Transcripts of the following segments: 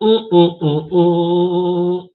Mm, mm, mm, mm.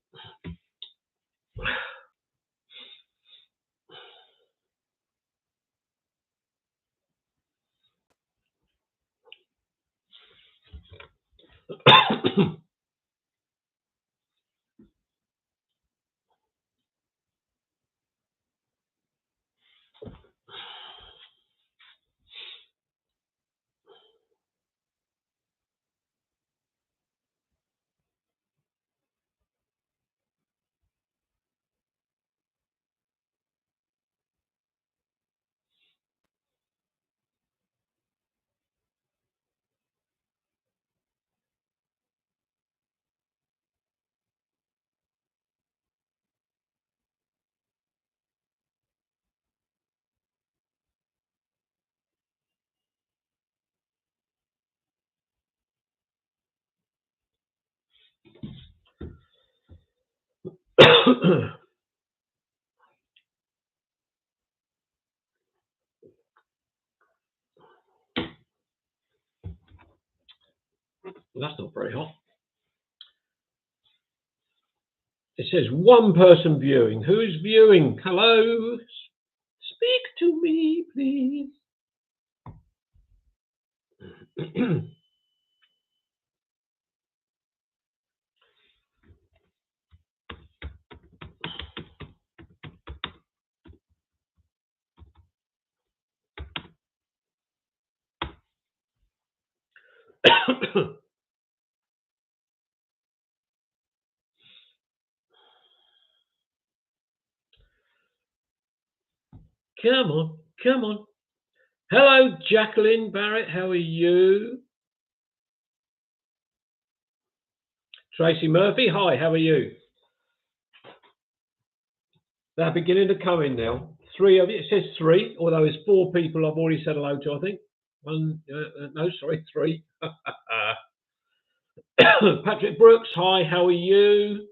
That's not very hot. It says one person viewing. Who's viewing? Hello? Speak to me, please. Come on, come on. Hello, Jacqueline Barrett. How are you? Tracy Murphy. Hi, how are you? They're beginning to come in now. Three of you. It says three, although there's four people I've already said hello to, I think. One, no, sorry, three. Patrick Brooks. Hi, how are you?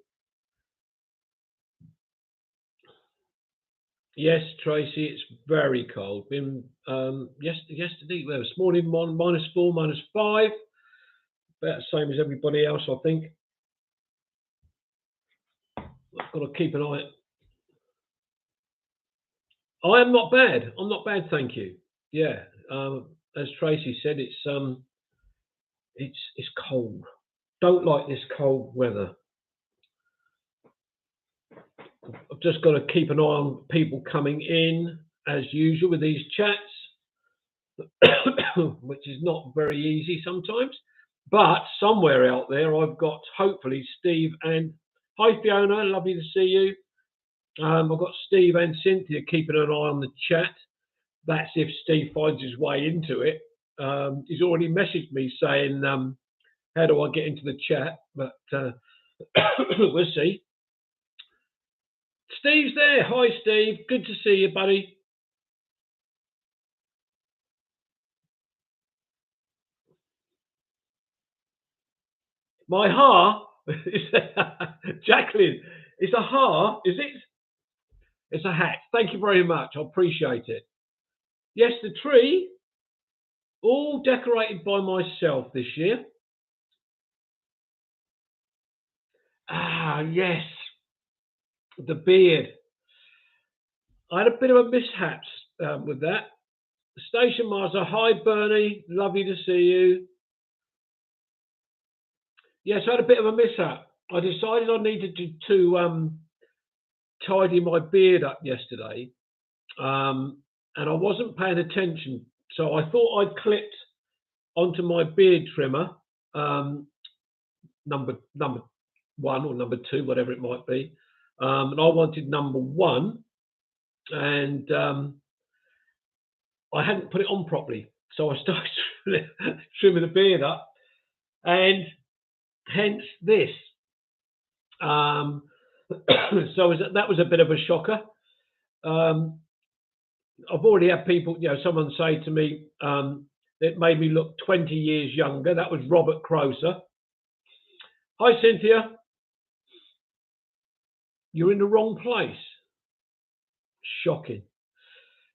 Yes, Tracy, it's very cold. Been yesterday, well, this morning -4, -5. About the same as everybody else, I think. I've got to keep an eye. I am not bad. I'm not bad, thank you. Yeah, as Tracy said, it's cold. Don't like this cold weather. I've just got to keep an eye on people coming in as usual with these chats, which is not very easy sometimes. But somewhere out there, I've got hopefully Steve and hi Fiona, lovely to see you. I've got Steve and Cynthia keeping an eye on the chat. That's if Steve finds his way into it. He's already messaged me saying, "How do I get into the chat?" But we'll see. Steve's there. Hi, Steve. Good to see you, buddy. My ha, Jacqueline. It's a ha, is it? It's a hat. Thank you very much. I appreciate it. Yes, the tree, all decorated by myself this year. Ah, yes, the beard. I had a bit of a mishap with that. Station Master, hi Bernie, lovely to see you. Yes, I had a bit of a mishap. I decided I needed to tidy my beard up yesterday, and I wasn't paying attention. So I thought I'd clipped onto my beard trimmer, number one or number two, whatever it might be, and I wanted number one, and I hadn't put it on properly. So I started trimming the beard up, and hence this. So that was a bit of a shocker. I've already had people, someone say to me, it made me look 20 years younger. That was Robert Croser. Hi, Cynthia. You're in the wrong place. Shocking.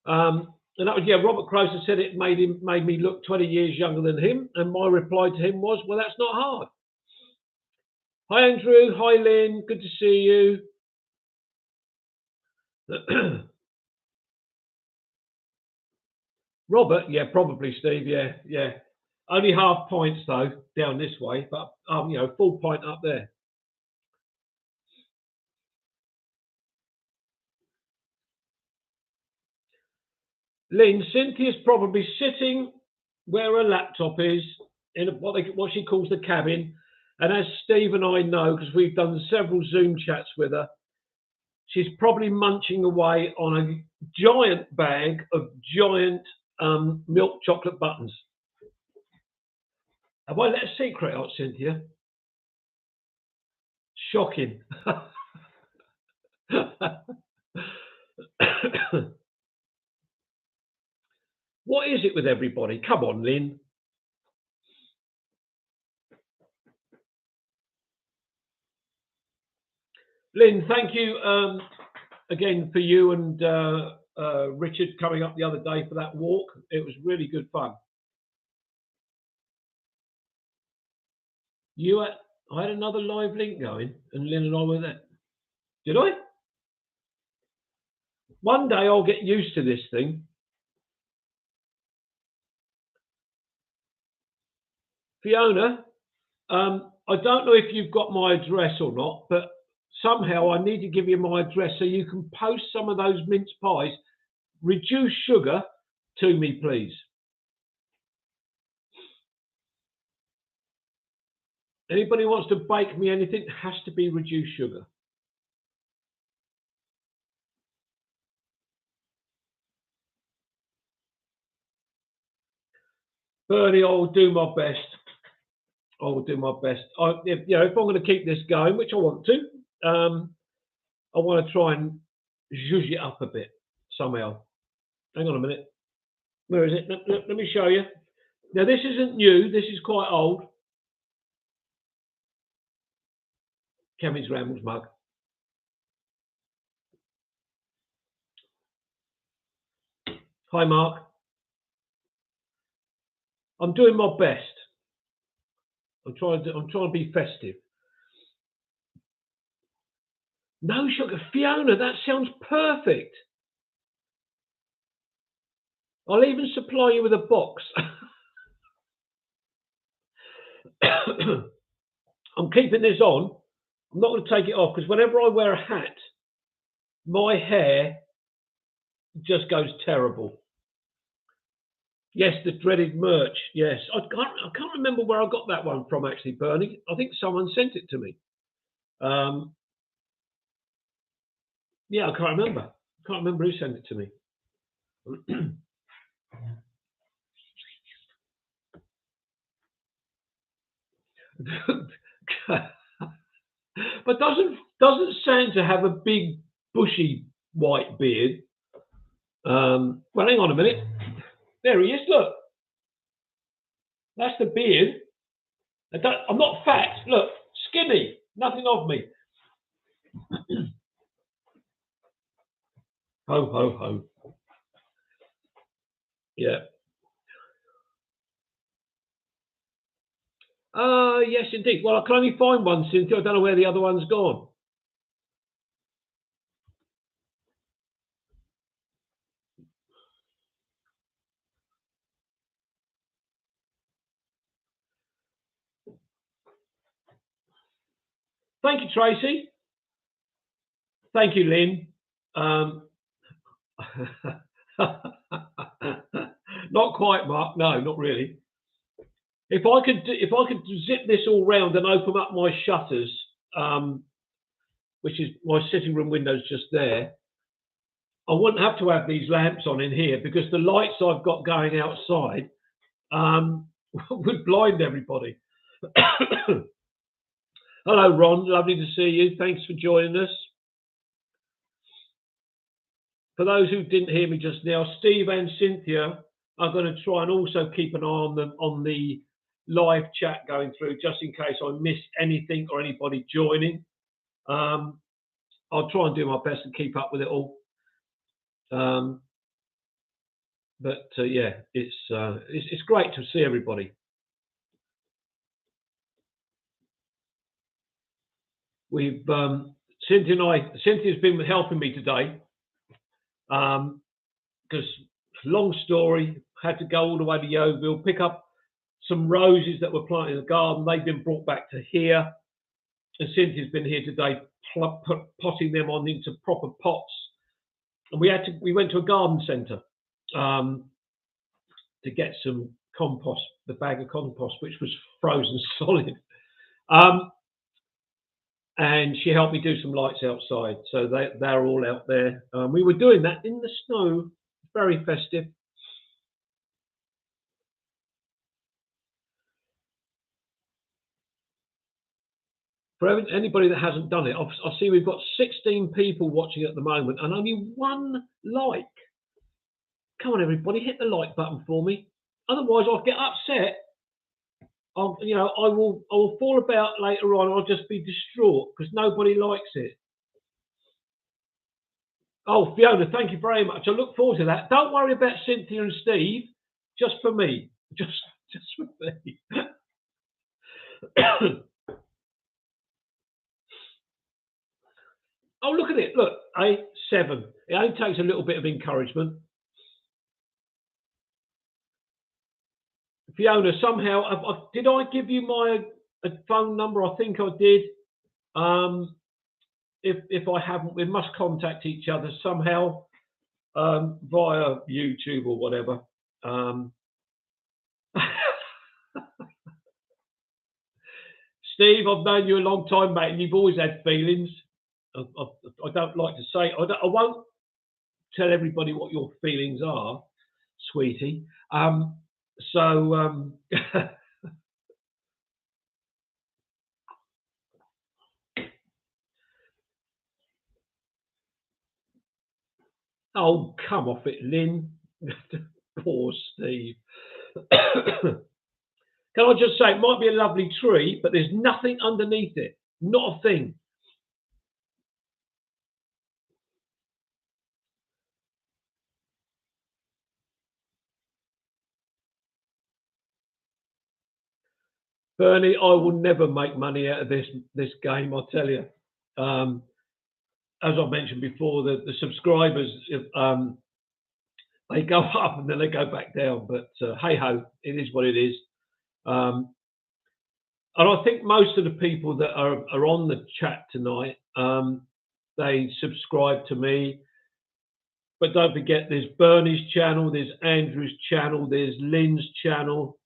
And that was, Robert Croser said it made me look 20 years younger than him. And my reply to him was, well, that's not hard. Hi, Andrew. Hi, Lynn. Good to see you. Robert, yeah, probably, Steve. Yeah, yeah. Only half points though down this way, but you know, full point up there. Lynn, Cynthia's probably sitting where her laptop is in what she calls the cabin, and as Steve and I know, because we've done several Zoom chats with her, she's probably munching away on a giant bag of giant milk chocolate buttons. Have I let a secret out, Cynthia? Shocking. What is it with everybody? Come on, Lynn. Lynn, thank you again for you and Richard coming up the other day for that walk. It was really good fun. I had another live link going, and Lynn and I were there. Did I? One day I'll get used to this thing. Fiona, I don't know if you've got my address or not, but somehow I need to give you my address so you can post some of those mince pies. Reduce sugar to me, please. Anybody who wants to bake me anything has to be reduced sugar. Bernie, I'll do my best. I will do my best. If I'm going to keep this going, which I want to, I want to try and zhuzh it up a bit somehow. Hang on a minute. Where is it? Let me show you. Now, this isn't new. This is quite old. Kevin's Rambles mug. Hi, Mark. I'm doing my best. I'm trying to be festive. No sugar. Fiona, that sounds perfect. I'll even supply you with a box. I'm keeping this on. I'm not going to take it off because whenever I wear a hat, my hair just goes terrible. Yes, the dreaded merch. Yes, I can't remember where I got that one from actually, Bernie. I think someone sent it to me. Yeah, I can't remember. I can't remember who sent it to me. But doesn't Santa have a big bushy white beard? Well, hang on a minute. There he is. Look, that's the beard. I'm not fat. Look, skinny. Nothing of me. Ho ho ho. Yeah. Yes, indeed. Well, I can only find one, Cynthia. I don't know where the other one's gone. Thank you, Tracy. Thank you, Lynn. Not quite, Mark. No, not really. If I could zip this all round and open up my shutters, which is my sitting room windows just there, I wouldn't have to have these lamps on in here because the lights I've got going outside would blind everybody. Hello, Ron. Lovely to see you. Thanks for joining us. For those who didn't hear me just now, Steve and Cynthia are going to try and also keep an eye on them on the live chat going through, just in case I miss anything or anybody joining. I'll try and do my best to keep up with it all. Yeah, it's great to see everybody. we've Cynthia's been helping me today because long story, had to go all the way to Yeovil, pick up some roses that were planted in the garden. They've been brought back to here, and Cynthia's been here today potting them on into proper pots. And we went to a garden centre to get some compost, the bag of compost, which was frozen solid. And she helped me do some lights outside, so they're all out there. We were doing that in the snow, very festive. For anybody that hasn't done it, I see we've got 16 people watching at the moment and only one like. Come on, everybody, hit the like button for me. Otherwise, I'll get upset. I will fall about later on. I'll just be distraught because nobody likes it. Oh, Fiona, thank you very much. I look forward to that. Don't worry about Cynthia and Steve. Just for me. Just for me. Oh, look at it. Look, 7. It only takes a little bit of encouragement. Fiona, somehow, did I give you my phone number? I think I did. If I haven't, we must contact each other somehow via YouTube or whatever. Steve, I've known you a long time, mate, and you've always had feelings. I don't like to say. I won't tell everybody what your feelings are, sweetie. Oh, come off it, Lynn. Poor Steve. Can I just say, it might be a lovely tree, but there's nothing underneath it. Not a thing. Bernie, I will never make money out of this game, I tell you. As I mentioned before, the subscribers, they go up and then they go back down. But hey ho, it is what it is. And I think most of the people that are on the chat tonight, they subscribe to me. But don't forget, there's Bernie's channel, there's Andrew's channel, there's Lynn's channel.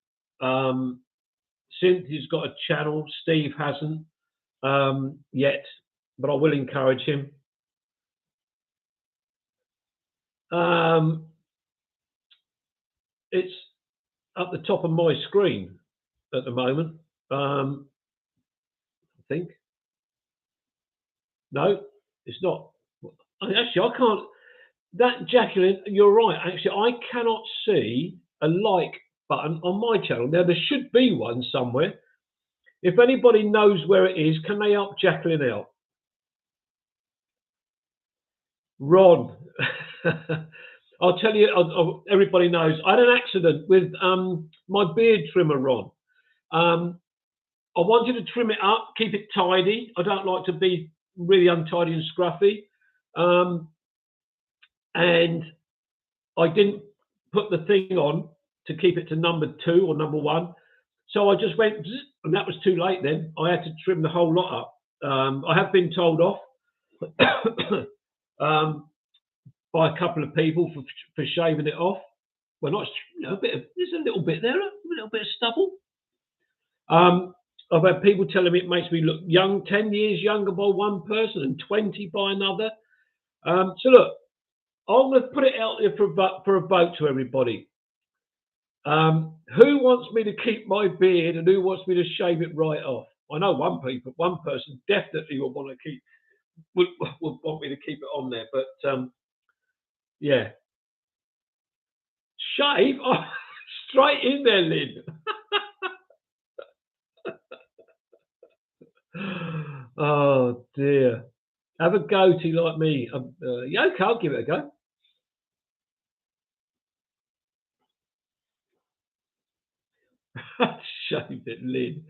Cynthia's got a channel. Steve hasn't yet, but I will encourage him. It's up the top of my screen at the moment. I think. No, it's not. Actually, I can't. That Jacqueline, you're right. Actually, I cannot see a like button on my channel. Now, there should be one somewhere. If anybody knows where it is, can they help Jacqueline out? Ron. I'll tell you, everybody knows, I had an accident with my beard trimmer, Ron. I wanted to trim it up, keep it tidy. I don't like to be really untidy and scruffy. And I didn't put the thing on to keep it to number 2 or number 1. So I just went, and that was too late then. I had to trim the whole lot up. I have been told off by a couple of people for shaving it off. Well, not, there's a little bit there, a little bit of stubble. I've had people telling me it makes me look young, 10 years younger by one person and 20 by another. So look, I'm going to put it out there for a vote to everybody. Who wants me to keep my beard and who wants me to shave it right off? I know one person definitely will want to would want me to keep it on there, but yeah, shave straight in there, Lynn. Oh dear. Have a goatee like me. Yeah, okay, I'll give it a go. Shaved it, Lynn.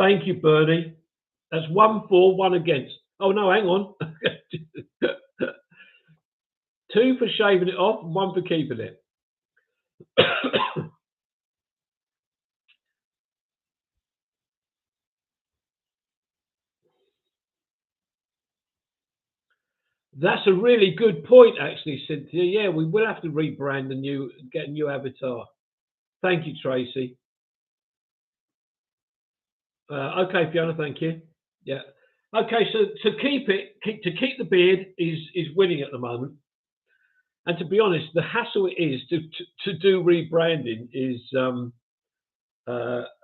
Thank you, Bernie. That's 1 for, 1 against. Oh no, hang on. 2 for shaving it off, 1 for keeping it. That's a really good point, actually, Cynthia. Yeah, we will have to rebrand and get a new avatar. Thank you, Tracy. Okay, Fiona, thank you. Yeah. Okay, so to keep the beard is winning at the moment. And to be honest, the hassle it is to do rebranding is a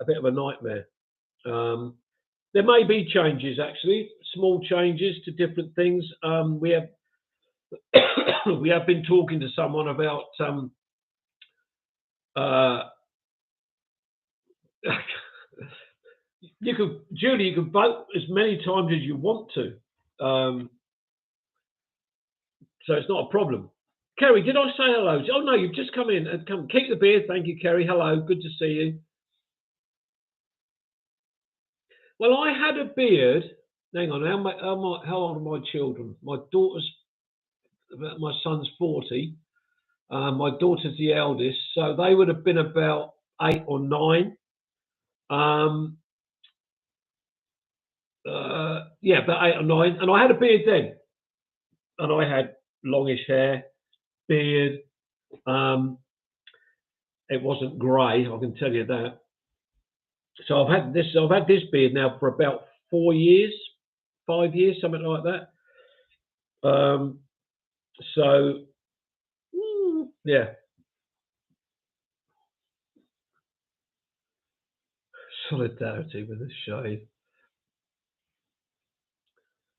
bit of a nightmare. There may be changes, actually, small changes to different things. We have we have been talking to someone about Julie, you can vote as many times as you want to, so it's not a problem. Kerry, did I say hello? Oh no, you've just come in and come. Keep the beard, thank you, Kerry. Hello, good to see you. Well, I had a beard. Hang on, how old are my children? My son's 40. My daughter's the eldest, so they would have been about 8 or 9. Yeah, about 8 or 9, and I had a beard then, and I had longish hair, beard. It wasn't grey, I can tell you that. So I've had this beard now for about 4 years, 5 years, something like that. So yeah, solidarity with a shade.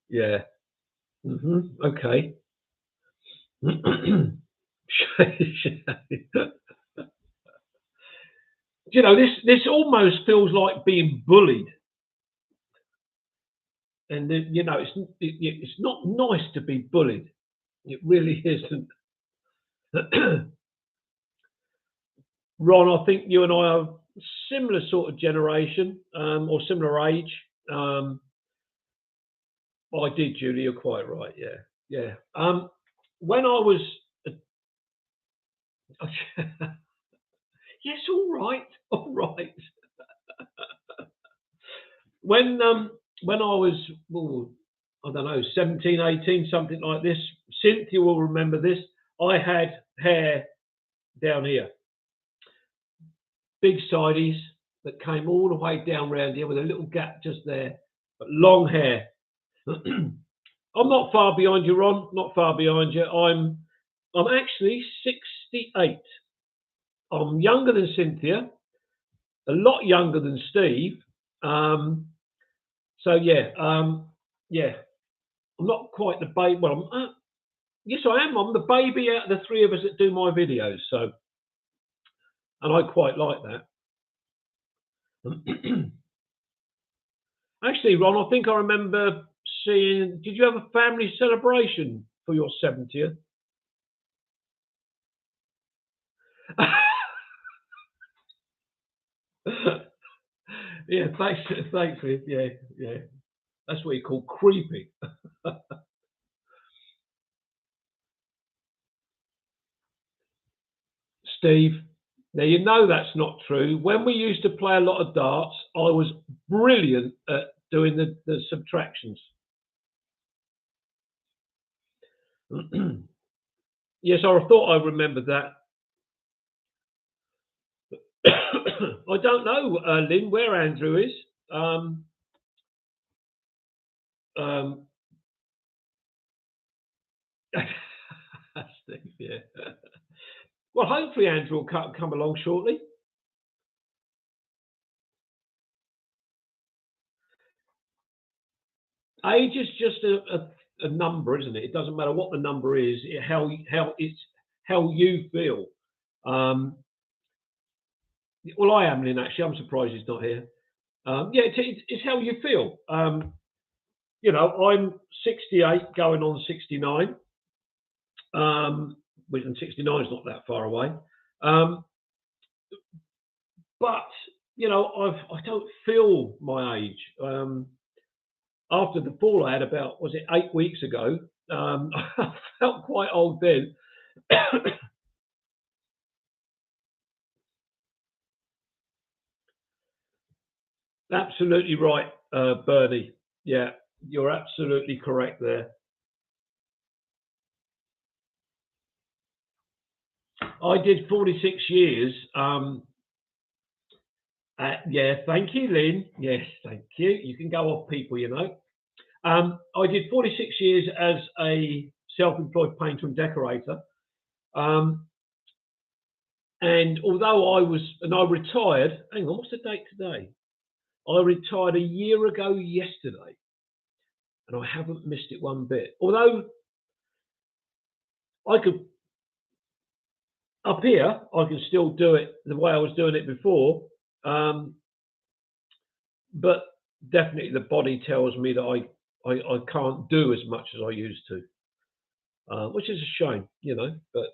Yeah. Okay. You know, this almost feels like being bullied, and you know, it's not nice to be bullied. It really isn't. Ron, I think you and I are similar sort of generation, or similar age. I did, Julie. You're quite right. Yeah. When I was, yes, all right. When I was, I don't know, 17, 18, something like this. Cynthia will remember this. I had hair down here, big sideys that came all the way down round here with a little gap just there, but long hair. I'm not far behind you, Ron. Not far behind you. I'm actually 68. I'm younger than Cynthia, a lot younger than Steve. So yeah. I'm not quite the baby. Well, yes, I am. I'm the baby out of the 3 of us that do my videos. So, and I quite like that. Actually, Ron, I think I remember seeing. Did you have a family celebration for your 70th? Yeah, thanks, yeah. That's what you call creepy. Steve, now you know that's not true. When we used to play a lot of darts, I was brilliant at doing the subtractions. Yes, I thought I remembered that. I don't know, Lynn, where Andrew is. Steve, yeah. Well, hopefully Andrew will come along shortly. Age is just a number, isn't it? It doesn't matter what the number is. How you feel. Well, I am, Lynn. Actually, I'm surprised he's not here. Yeah, it's how you feel. You know, I'm 68, going on 69. And 69 is not that far away. But you know, I don't feel my age. After the fall I had about, was it 8 weeks ago? I felt quite old then. Absolutely right, Bernie. Yeah, you're absolutely correct there. I did 46 years. Yeah, thank you, Lynn. Yes, thank you. You can go off, people, you know. I did 46 years as a self-employed painter and decorator. Um, and although I retired, hang on, what's the date today? I retired a year ago yesterday, and I haven't missed it one bit. Although I could, up here, I can still do it the way I was doing it before. Um, but definitely the body tells me that I can't do as much as I used to, which is a shame, you know. But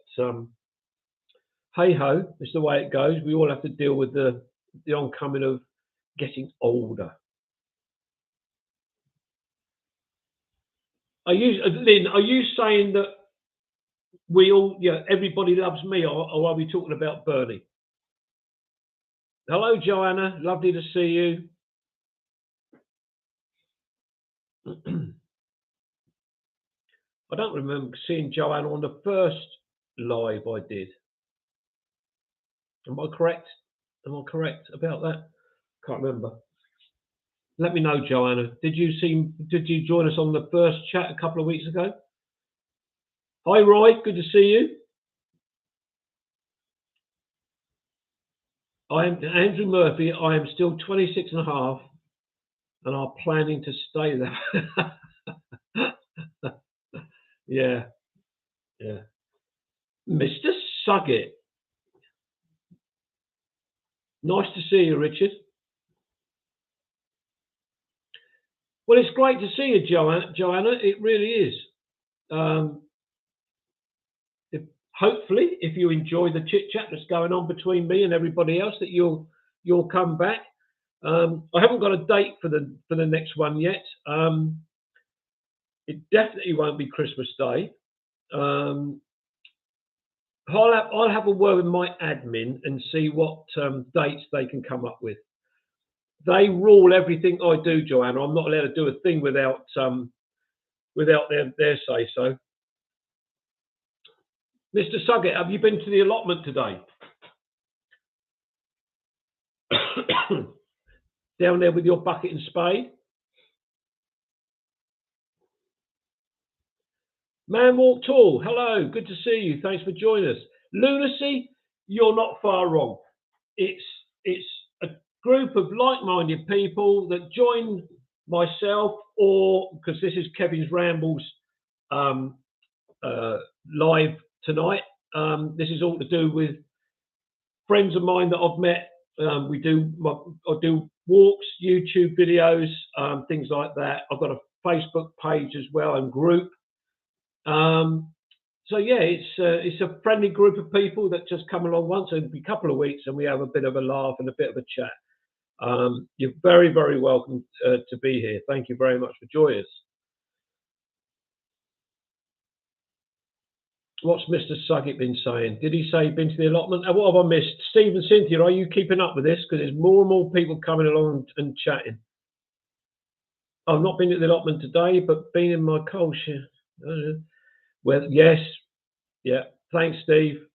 hey ho, it's the way it goes. We all have to deal with the oncoming of getting older. Are you, Lynn? Are you saying that we all, yeah, everybody loves me, or are we talking about Bernie? Hello, Joanna. Lovely to see you. I don't remember seeing Joanna on the first live I did. Am I correct? Am I correct about that? Can't remember. Let me know, Joanna. Did you join us on the first chat a couple of weeks ago? Hi, Roy. Good to see you. I am Andrew Murphy. I am still 26 and a half and are planning to stay there. Yeah, yeah. Mr. Suggett. Nice to see you, Richard. Well, it's great to see you, Joanna. It really is. Um, Hopefully, if you enjoy the chit chat that's going on between me and everybody else, that you'll come back. I haven't got a date for the next one yet. It definitely won't be Christmas Day. Um, I'll have a word with my admin and see what dates they can come up with. They rule everything I do, Joanna. I'm not allowed to do a thing without their say so. Mr. Suggett, have you been to the allotment today? Down there with your bucket and spade? Man Walk Tall, hello, good to see you. Thanks for joining us. Lunacy, you're not far wrong. It's a group of like-minded people that join myself, or because this is Kevin's Rambles um, live tonight. This is all to do with friends of mine that I've met. I do walks, YouTube videos, things like that. I've got a Facebook page as well and group. So yeah, it's a friendly group of people that just come along once every couple of weeks, and we have a bit of a laugh and a bit of a chat. You're very, very welcome to be here. Thank you very much for joining us. What's Mr. Suggett been saying? Did he say he'd been to the allotment? And what have I missed? Steve and Cynthia, are you keeping up with this? Because there's more and more people coming along and chatting. I've not been at the allotment today, but been in my coal shed. Well, yes. Yeah. Thanks, Steve.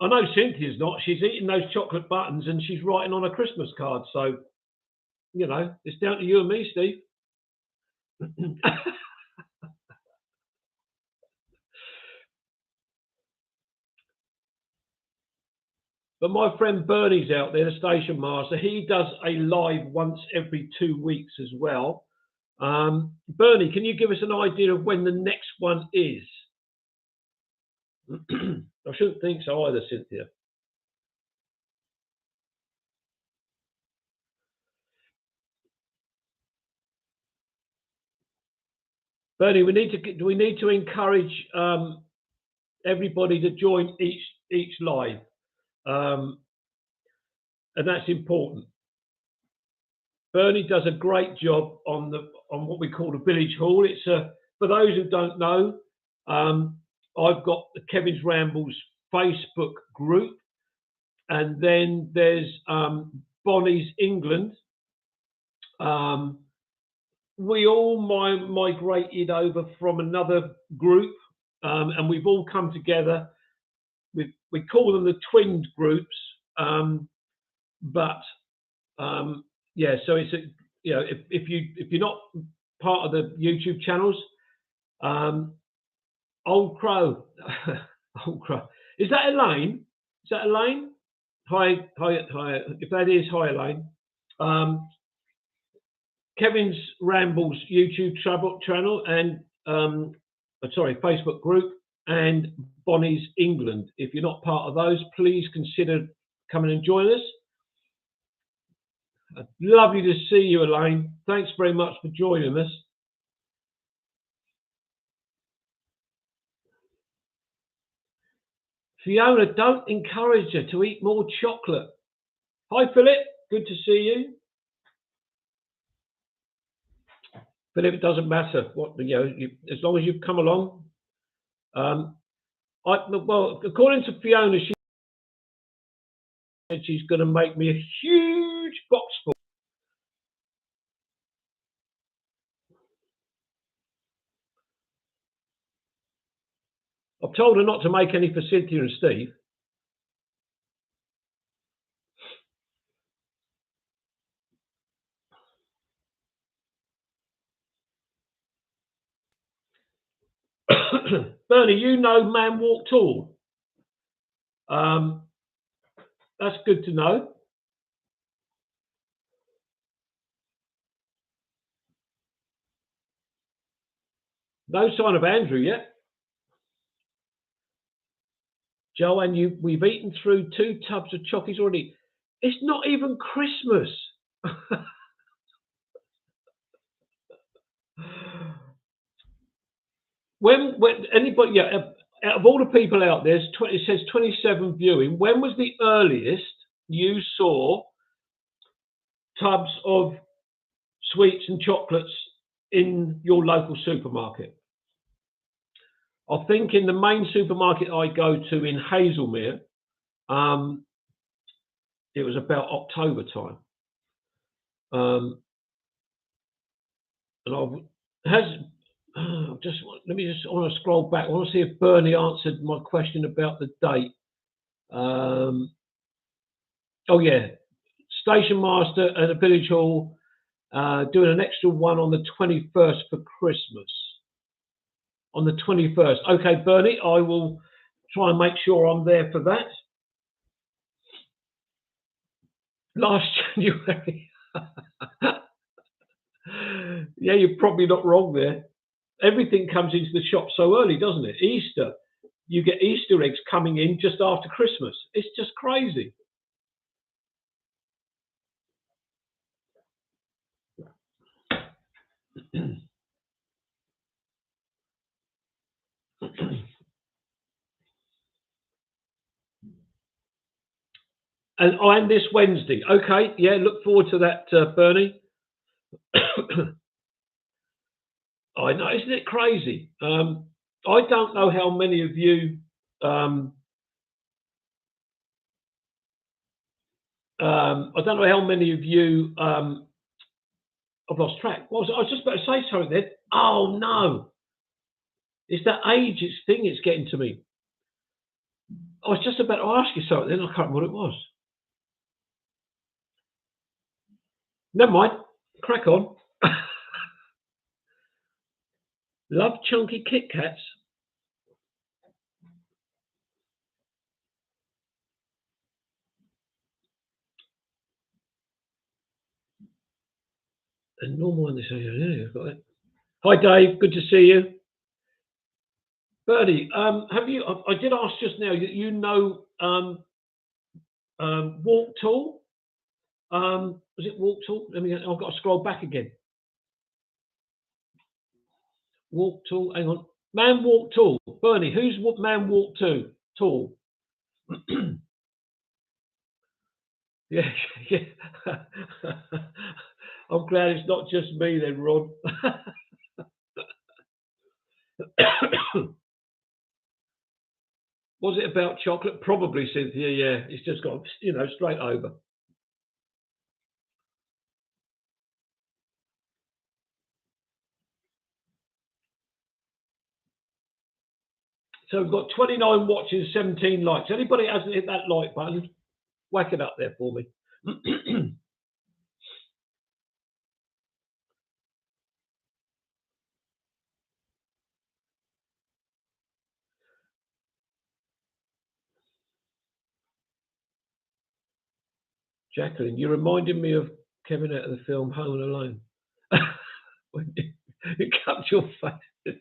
I know Cynthia's not. She's eating those chocolate buttons and she's writing on a Christmas card. So, you know, it's down to you and me, Steve. But my friend Bernie's out there, the station master. He does a live once every 2 weeks as well. Bernie, can you give us an idea of when the next one is? I shouldn't think so either, Cynthia. Bernie, do we need to encourage everybody to join each live? and that's important. Bernie does a great job on what we call the village hall. It's for those who don't know, I've got the Kevin's Rambles Facebook group, and then there's Bonnie's England. We all migrated over from another group, and we've all come together. We call them the twinned groups, but yeah. So it's if you're not part of the YouTube channels, Old Crow, Old Crow. Is that Elaine? Is that Elaine? Hi. If that is, hi Elaine. Kevin's Rambles YouTube channel and Facebook group, and Bonnie's England. If you're not part of those, please consider coming and join us. Lovely to see you, Elaine. Thanks very much for joining us. Fiona, don't encourage her to eat more chocolate. Hi, Philip. Good to see you. Philip, it doesn't matter what as long as you've come along. Well, according to Fiona, she said she's going to make me a huge box full. I've told her not to make any for Cynthia and Steve. Bernie, you know Man Walk Tall. That's good to know. No sign of Andrew yet. Joanne, we've eaten through 2 tubs of chockies already. It's not even Christmas. when anybody, out of all the people out there, it says 27 viewing. When was the earliest you saw tubs of sweets and chocolates in your local supermarket? I think in the main supermarket I go to in Hazelmere, it was about October time. And I want to scroll back. I want to see if Bernie answered my question about the date. Oh yeah, Station Master at the Village Hall doing an extra one on the 21st for Christmas. On the 21st. Okay, Bernie, I will try and make sure I'm there for that. Last January. Yeah, you're probably not wrong there. Everything comes into the shop so early, doesn't it? Easter, you get Easter eggs coming in just after Christmas. It's just crazy. And this Wednesday. Okay, yeah, look forward to that, Bernie. I know, isn't it crazy? I don't know how many of you I don't know how many of you I've lost track. What was it? I was just about to say something then. Oh no. It's that age thing, it's getting to me. I was just about to ask you something then, I can't remember what it was. Never mind. Crack on. Love chunky Kit Kats. And normal one. I've got it. Hi Dave, good to see you. Bertie, have you? I did ask just now. You know, Walk Tall. Was it Walk Tall? I've got to scroll back again. Walk Tall. Hang on. Man Walk Tall. Bernie, who's Man Walk Tall? Yeah, yeah. I'm glad it's not just me then, Ron. Was it about chocolate? Probably, Cynthia. Yeah, it's just gone, straight over. So we've got 29 watches, 17 likes. Anybody hasn't hit that like button, whack it up there for me. Jacqueline, you reminded me of Kevin out of the film Home and Alone. When you cut your face.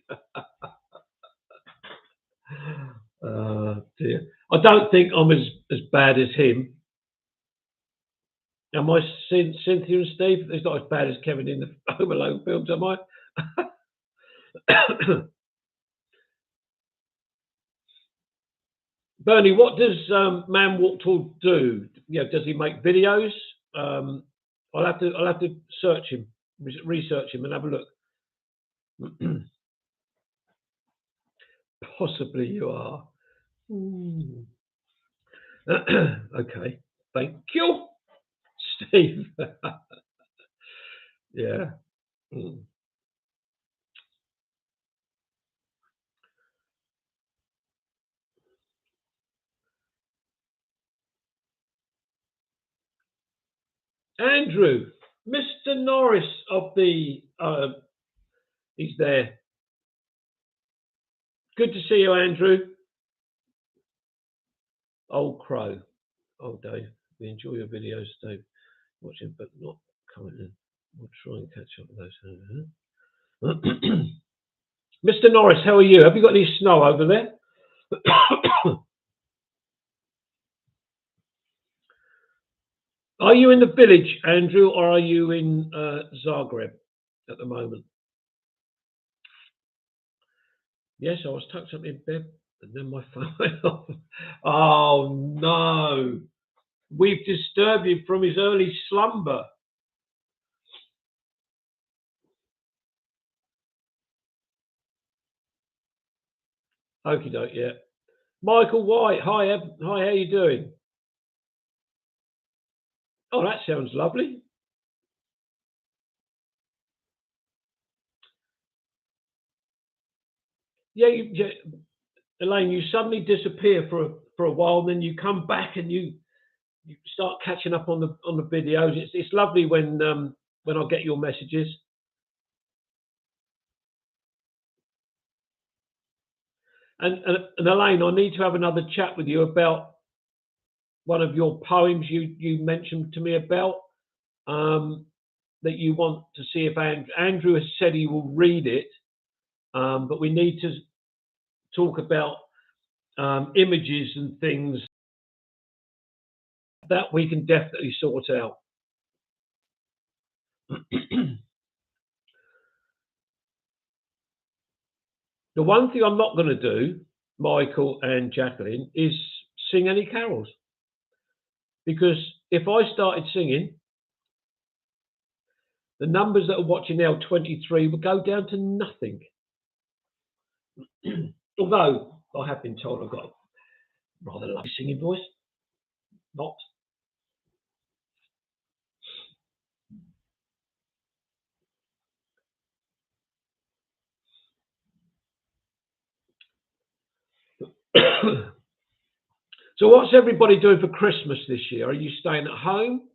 Dear. I don't think I'm as bad as him. Am I, Cynthia and Steve? It's not as bad as Kevin in the Home Alone films, am I? Bernie, what does Man Walk Tall do? Does he make videos? I'll have to search him, research him, and have a look. Possibly you are. Okay, thank you, Steve. Yeah. Mm. Andrew, Mr. Norris of the, he's there. Good to see you, Andrew. Old Crow. Oh, Dave, we enjoy your videos, Dave. Watching, but not commenting. We'll try and catch up with those. Mr. Norris, how are you? Have you got any snow over there? Are you in the village, Andrew, or are you in Zagreb at the moment? Yes, I was tucked up in bed, and then my phone went off. Oh no, we've disturbed him from his early slumber. Okie doke, yeah. Michael White, hi, hi, how you doing? Oh, that sounds lovely. Yeah, Elaine, you suddenly disappear for a while, and then you come back and you start catching up on the videos. It's lovely when I get your messages. And Elaine, I need to have another chat with you about one of your poems you mentioned to me about that you want to see if Andrew has said he will read it, but we need to talk about images and things that we can definitely sort out. The one thing I'm not going to do, Michael and Jacqueline, is sing any carols. Because if I started singing, the numbers that are watching now, 23, would go down to nothing. Although I have been told I've got a rather lovely singing voice. Not. So what's everybody doing for Christmas this year? Are you staying at home?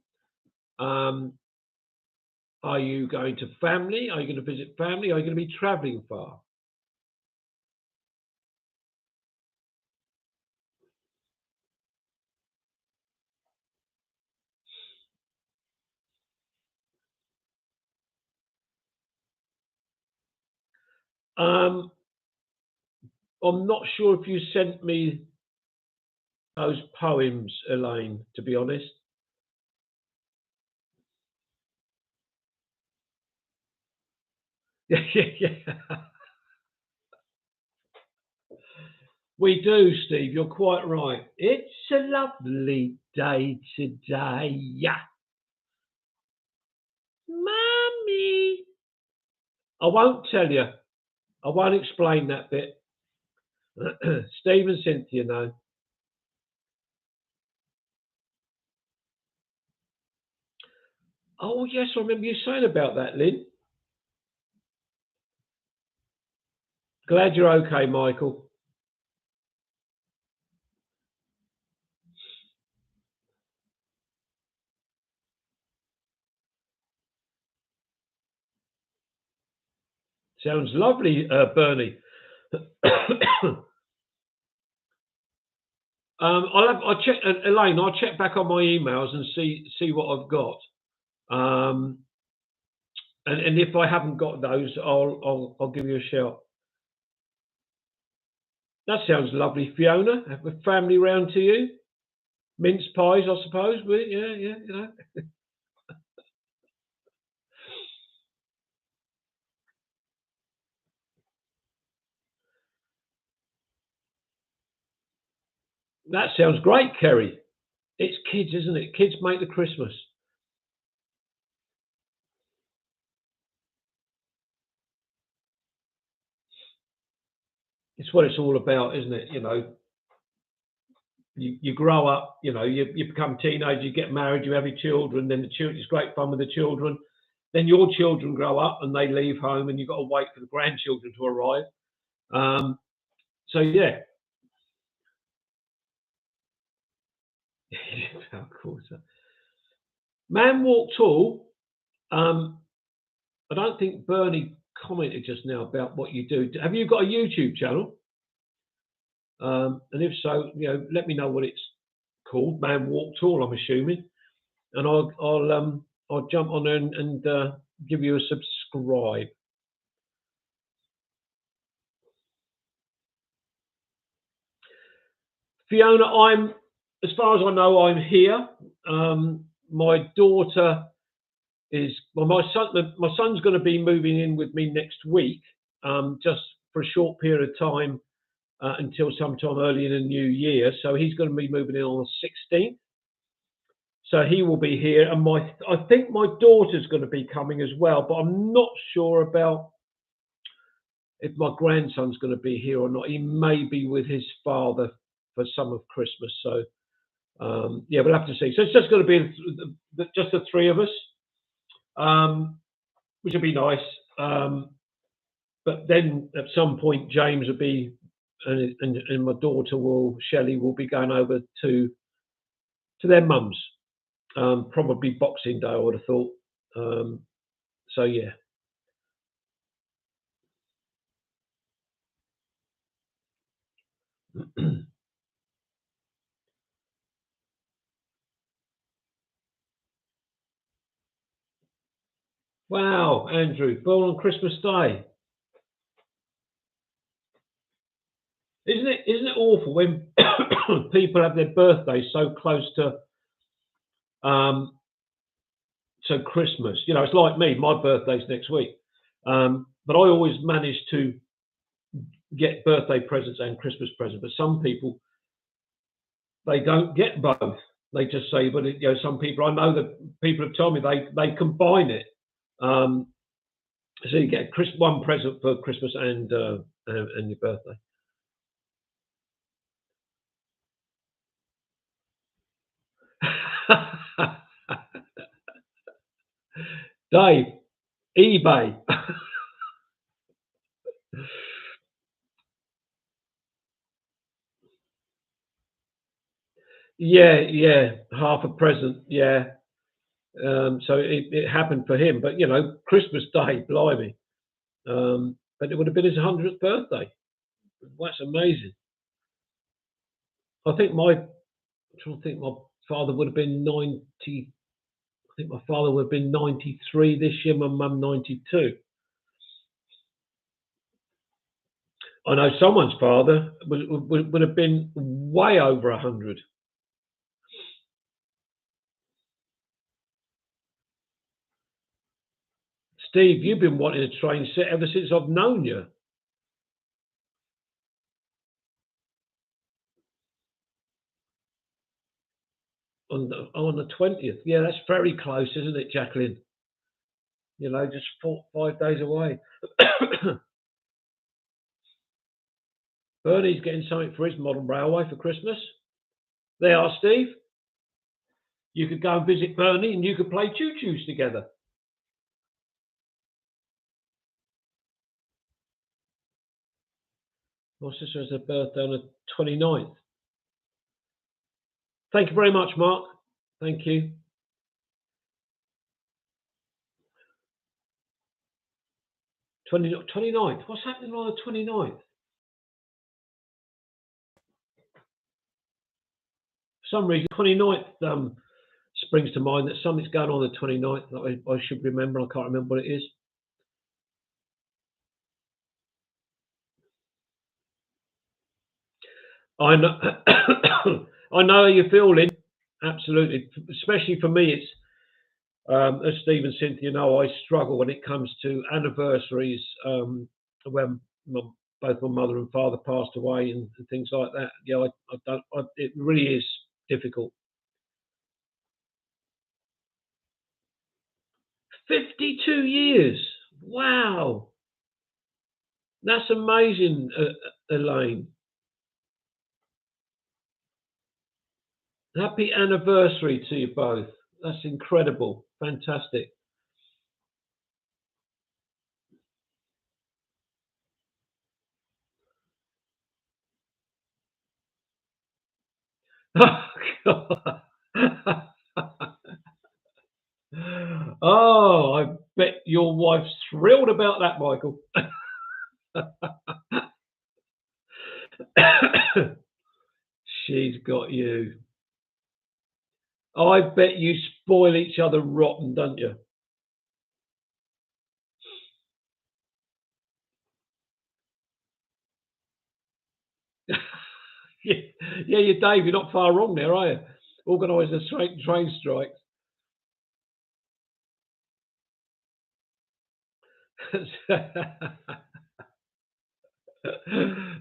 Are you going to family? Are you going to visit family? Are you going to be traveling far? I'm not sure if you sent me those poems, Elaine, to be honest. Yeah, yeah. We do, Steve. You're quite right. It's a lovely day today? Yeah. Mummy. I won't tell you. I won't explain that bit. Steve and Cynthia know. Oh, yes, I remember you saying about that, Lynn. Glad you're okay, Michael. Sounds lovely, Bernie. I'll check, Elaine. I'll check back on my emails and see what I've got. And if I haven't got those, I'll give you a shout. That sounds lovely, Fiona. Have a family round to you. Mince pies, I suppose. Yeah, yeah, you know. That sounds great, Kerry. It's kids, isn't it? Kids make the Christmas. It's what it's all about, isn't it? You know, you grow up, you know, you become teenagers, you get married, you have your children, then the children, it's great fun with the children. Then your children grow up and they leave home, and you've got to wait for the grandchildren to arrive. Um, so yeah, of course. Man walk tall. I don't think Bernie commented just now about what you do. Have you got a YouTube channel? And if so, you know, let me know what it's called. Man walk tall, I'm assuming, and I'll jump on there and give you a subscribe. Fiona, as far as I know, I'm here. My daughter is well, my son's going to be moving in with me next week, just for a short period of time until sometime early in the new year. So he's going to be moving in on the 16th. So he will be here, and I think my daughter's going to be coming as well, but I'm not sure about if my grandson's going to be here or not. He may be with his father for some of Christmas. So yeah, we'll have to see. So it's just going to be just the three of us, which will be nice. But then at some point, James will be, and my daughter Shelley will be going over to their mums. Probably Boxing Day, I would have thought. So yeah. Wow, Andrew, born on Christmas Day. Isn't it awful when people have their birthdays so close to Christmas? You know, it's like me. My birthday's next week, but I always manage to get birthday presents and Christmas presents. But some people, they don't get both. They just say, but you know, some people, I know that people have told me they combine it. So you get one present for Christmas and your birthday. Dave, eBay. Yeah, half a present. Yeah. So it happened for him, but you know, Christmas Day, blimey. But it would have been his 100th birthday. That's amazing. I think my father would have been 90. I think my father would have been 93 this year. My mum 92. I know someone's father would have been way over 100. Steve, you've been wanting a train set ever since I've known you. on the 20th. Yeah, that's very close, isn't it, Jacqueline? You know, just 5 days away. Bernie's getting something for his modern railway for Christmas. There are, Steve. You could go and visit Bernie and you could play choo-choos together. My sister has a birthday on the 29th. Thank you very much, Mark. Thank you. For 29th. What's happening on the 29th? For some reason, 29th springs to mind that something's going on the 29th that I should remember. I can't remember what it is. I know, I know how you're feeling. Absolutely, especially for me. It's as Steve and Cynthia know, I struggle when it comes to anniversaries when both my mother and father passed away and things like that. Yeah, I don't. It really is difficult. 52 years. Wow, that's amazing, Elaine. Happy anniversary to you both. That's incredible. Fantastic. Oh, I bet your wife's thrilled about that, Michael. She's got you. I bet you spoil each other rotten, don't you? Yeah, you Dave, you're not far wrong there, are you? Organise a train strike.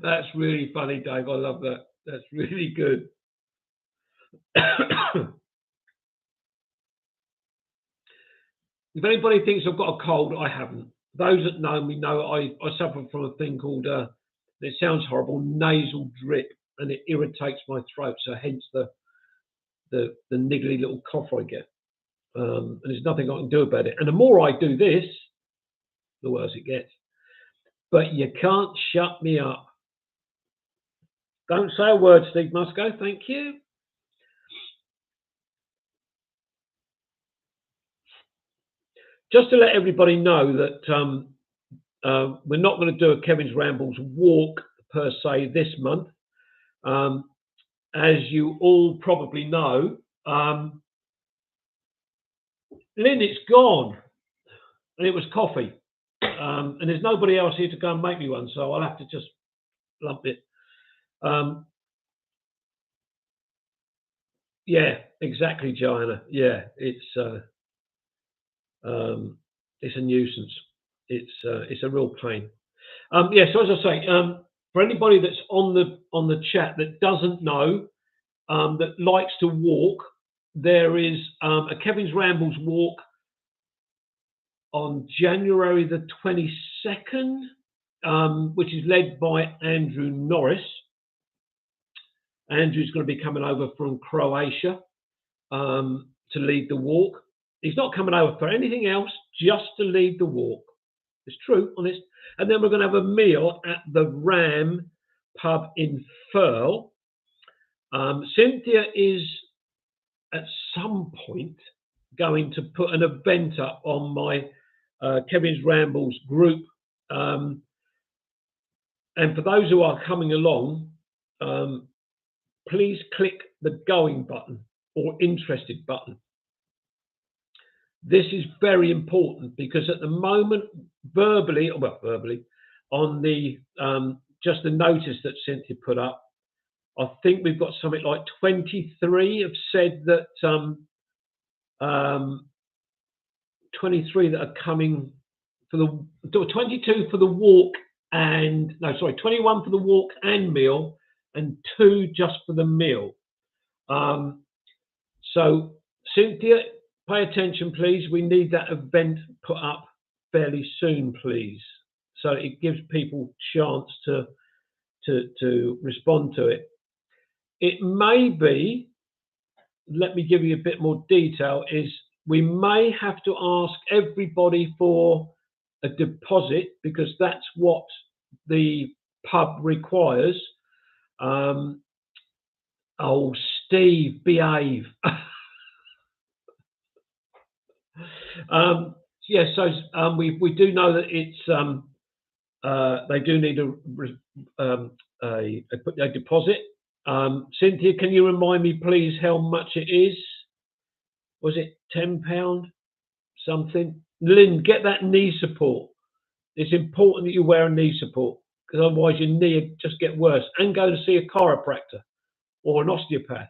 That's really funny, Dave. I love that. That's really good. If anybody thinks I've got a cold, I haven't. Those that know me know I suffer from a thing called, it sounds horrible, nasal drip, and it irritates my throat. So hence the niggly little cough I get. And there's nothing I can do about it. And the more I do this, the worse it gets. But you can't shut me up. Don't say a word, Steve Musco. Thank you. Just to let everybody know that we're not going to do a Kevin's Rambles walk per se this month. As you all probably know, Lynn, it's gone. And it was coffee. And there's nobody else here to go and make me one, so I'll have to just lump it. Yeah, exactly, Joanna. Yeah, it's a nuisance. It's a real pain. Yeah, so as I say, for anybody that's on the chat that doesn't know, that likes to walk, there is a Kevin's Rambles walk on January the 22nd, which is led by Andrew Norris. Andrew's going to be coming over from Croatia to lead the walk. He's not coming over for anything else, just to lead the walk. It's true, honest. And then we're going to have a meal at the Ram pub in Firle. Cynthia is at some point going to put an event up on my Kevin's Rambles group. And for those who are coming along, please click the going button or interested button. This is very important because at the moment, verbally, on the just the notice that Cynthia put up, I think we've got something like 23 have said that 23 that are coming for the 22 for the walk and 21 for the walk and meal and 2 just for the meal. So, Cynthia, pay attention, please. We need that event put up fairly soon, please. So it gives people chance to respond to it. It may be, let me give you a bit more detail, is we may have to ask everybody for a deposit because that's what the pub requires. Oh, Steve, behave. Yes, so we do know that it's they do need a deposit. Cynthia, can you remind me, please, how much it is? Was it £10 something? Lynn, get that knee support. It's important that you wear a knee support because otherwise your knee will just get worse. And go to see a chiropractor or an osteopath.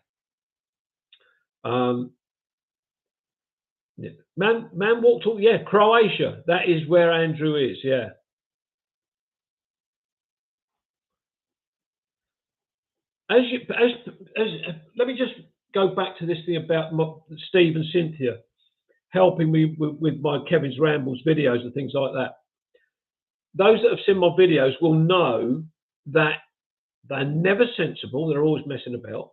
Yeah. Man walked all, yeah, Croatia. That is where Andrew is, yeah. Let me just go back to this thing about Steve and Cynthia helping me with my Kevin's Rambles videos and things like that. Those that have seen my videos will know that they're never sensible. They're always messing about.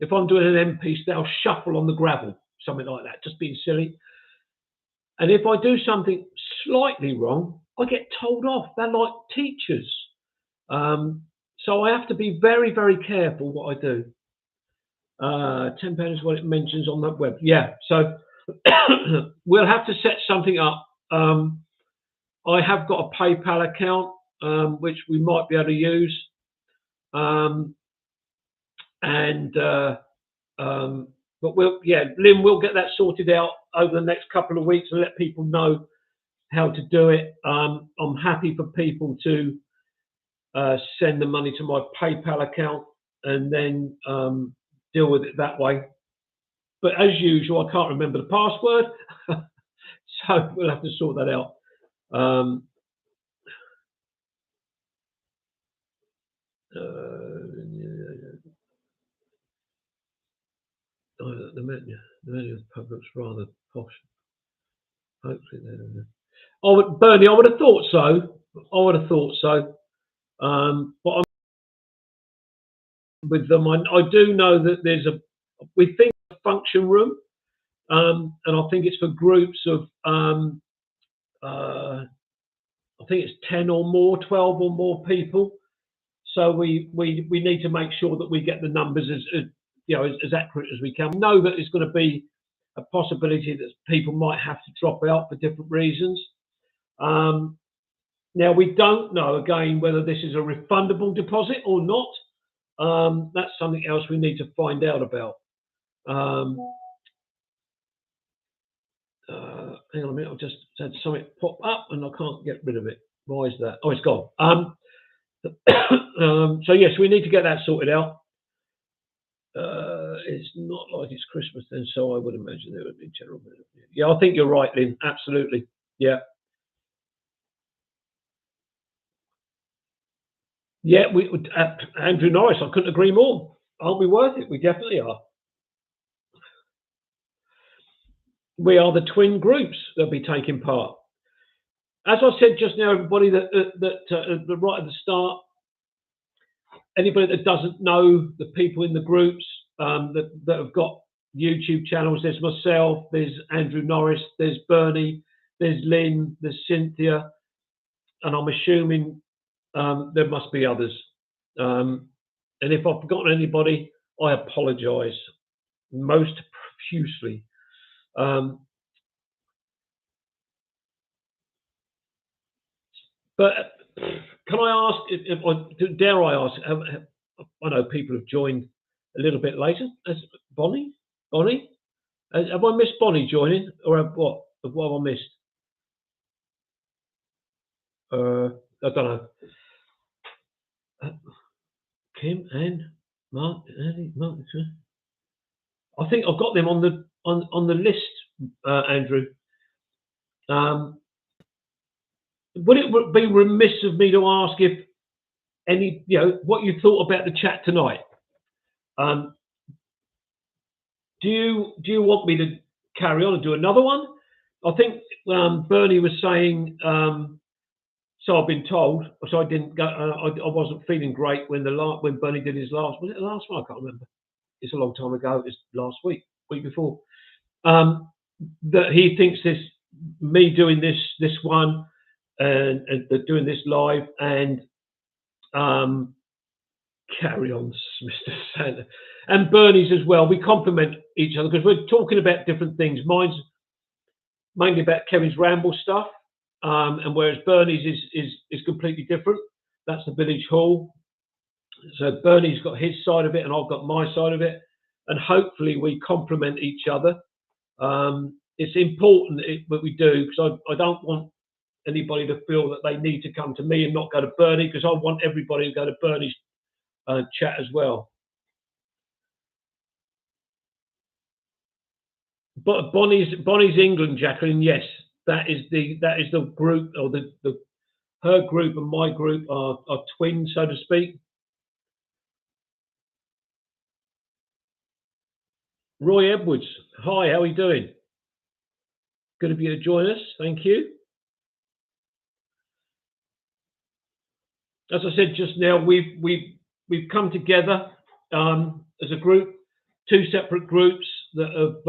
If I'm doing an M piece, they'll shuffle on the gravel, something like that, just being silly. And if I do something slightly wrong, I get told off. They're like teachers. So I have to be very, very careful what I do. £10 is what it mentions on that web. Yeah, so we'll have to set something up. I have got a PayPal account, which we might be able to use. But Lynn, we'll get that sorted out over the next couple of weeks and let people know how to do it. I'm happy for people to send the money to my PayPal account and then deal with it that way. But as usual, I can't remember the password, so we'll have to sort that out. The menu of the pub looks rather posh. Hopefully, oh, Bernie, I would have thought so. But I'm with them. I do know that there's we think a function room, and I think it's for groups of I think it's 10 or more, 12 or more people. So we need to make sure that we get the numbers as accurate as we can. We know that it's going to be a possibility that people might have to drop out for different reasons. Now we don't know again whether this is a refundable deposit or not. That's something else we need to find out about. Hang on a minute, I've just had something pop up and I can't get rid of it. Why is that? Oh, it's gone. So yes, we need to get that sorted out. It's not like it's Christmas then, so I would imagine there would be general. Yeah, I think you're right, Lynn. Absolutely. Yeah. Yeah, Andrew Norris, I couldn't agree more. Aren't we worth it? We definitely are. We are the twin groups that'll be taking part. As I said just now, everybody that right at the start, anybody that doesn't know the people in the groups that have got YouTube channels, there's myself, there's Andrew Norris, there's Bernie, there's Lynn, there's Cynthia, and I'm assuming there must be others. And if I've forgotten anybody, I apologise most profusely. But can I ask, dare I ask, I know people have joined a little bit later. Bonnie? Have I missed Bonnie joining? Or what have I missed? I don't know. Kim and Mark, I think I've got them on the list, Andrew. Would it be remiss of me to ask if what you thought about the chat tonight? Do you want me to carry on and do another one? I think Bernie was saying. So I've been told. So I didn't go. I wasn't feeling great when when Bernie did his last. Was it the last one? I can't remember. It's a long time ago. It was last week before. Um, that he thinks me doing this one and doing this live and um, carry on, Mr. Santa, and Bernie's as well. We complement each other because we're talking about different things. Mine's mainly about Kevin's Ramble stuff, and whereas Bernie's is completely different. That's the village hall. So Bernie's got his side of it, and I've got my side of it, and hopefully we complement each other. It's important that we do because I don't want anybody to feel that they need to come to me and not go to Bernie because I want everybody to go to Bernie's chat as well. But Bonnie's England, Jacqueline. Yes, that is the group or her group and my group are twins, so to speak. Roy Edwards, hi, how are you doing? Good of you to join us. Thank you. As I said just now, we've come together as a group, two separate groups that have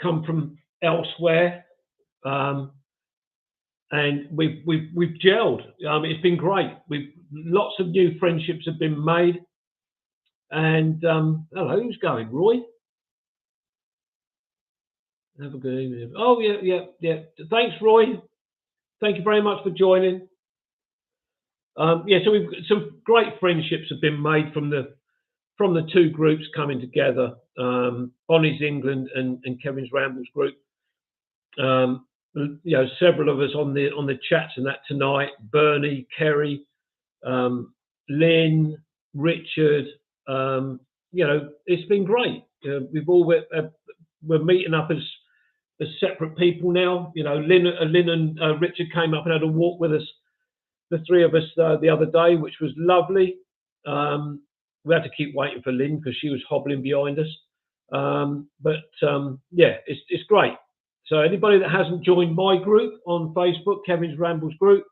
come from elsewhere, and we've gelled. It's been great. Lots of new friendships have been made. And hello, who's going? Roy? Have a good evening. Oh yeah. Thanks, Roy. Thank you very much for joining. So we've some great friendships have been made from the two groups coming together. Bonnie's England and Kevin's Rambles group. Several of us on the chats and that tonight. Bernie, Kerry, Lynn, Richard. It's been great. We're meeting up as separate people now. Lynn and Richard came up and had a walk with us, the three of us, the other day, which was lovely. We had to keep waiting for Lynn because she was hobbling behind us. It's great. So anybody that hasn't joined my group on Facebook, Kevin's Rambles group,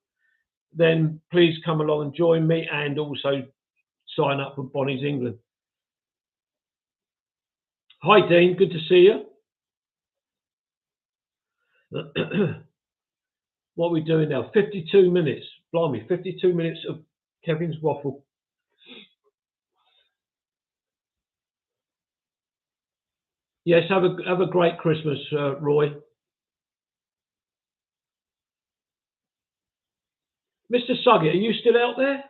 then please come along and join me and also sign up for Bonnie's England. Hi, Dean. Good to see you. What are we doing now? 52 minutes. Blimey, 52 minutes of Kevin's waffle. Yes, have a great Christmas, Roy. Mr. Suggett, are you still out there?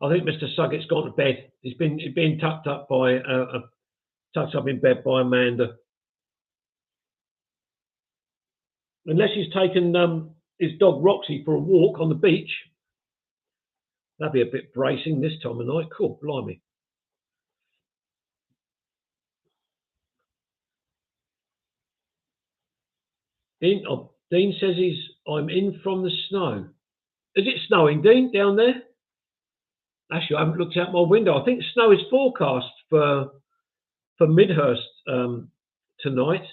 I think Mr. Suggett's gone to bed. He's been tucked up in bed by Amanda. Unless he's taken his dog Roxy for a walk on the beach. That'd be a bit bracing this time of night. Cool, blimey. Dean says I'm in from the snow. Is it snowing, Dean, down there? Actually, I haven't looked out my window. I think snow is forecast for Midhurst tonight.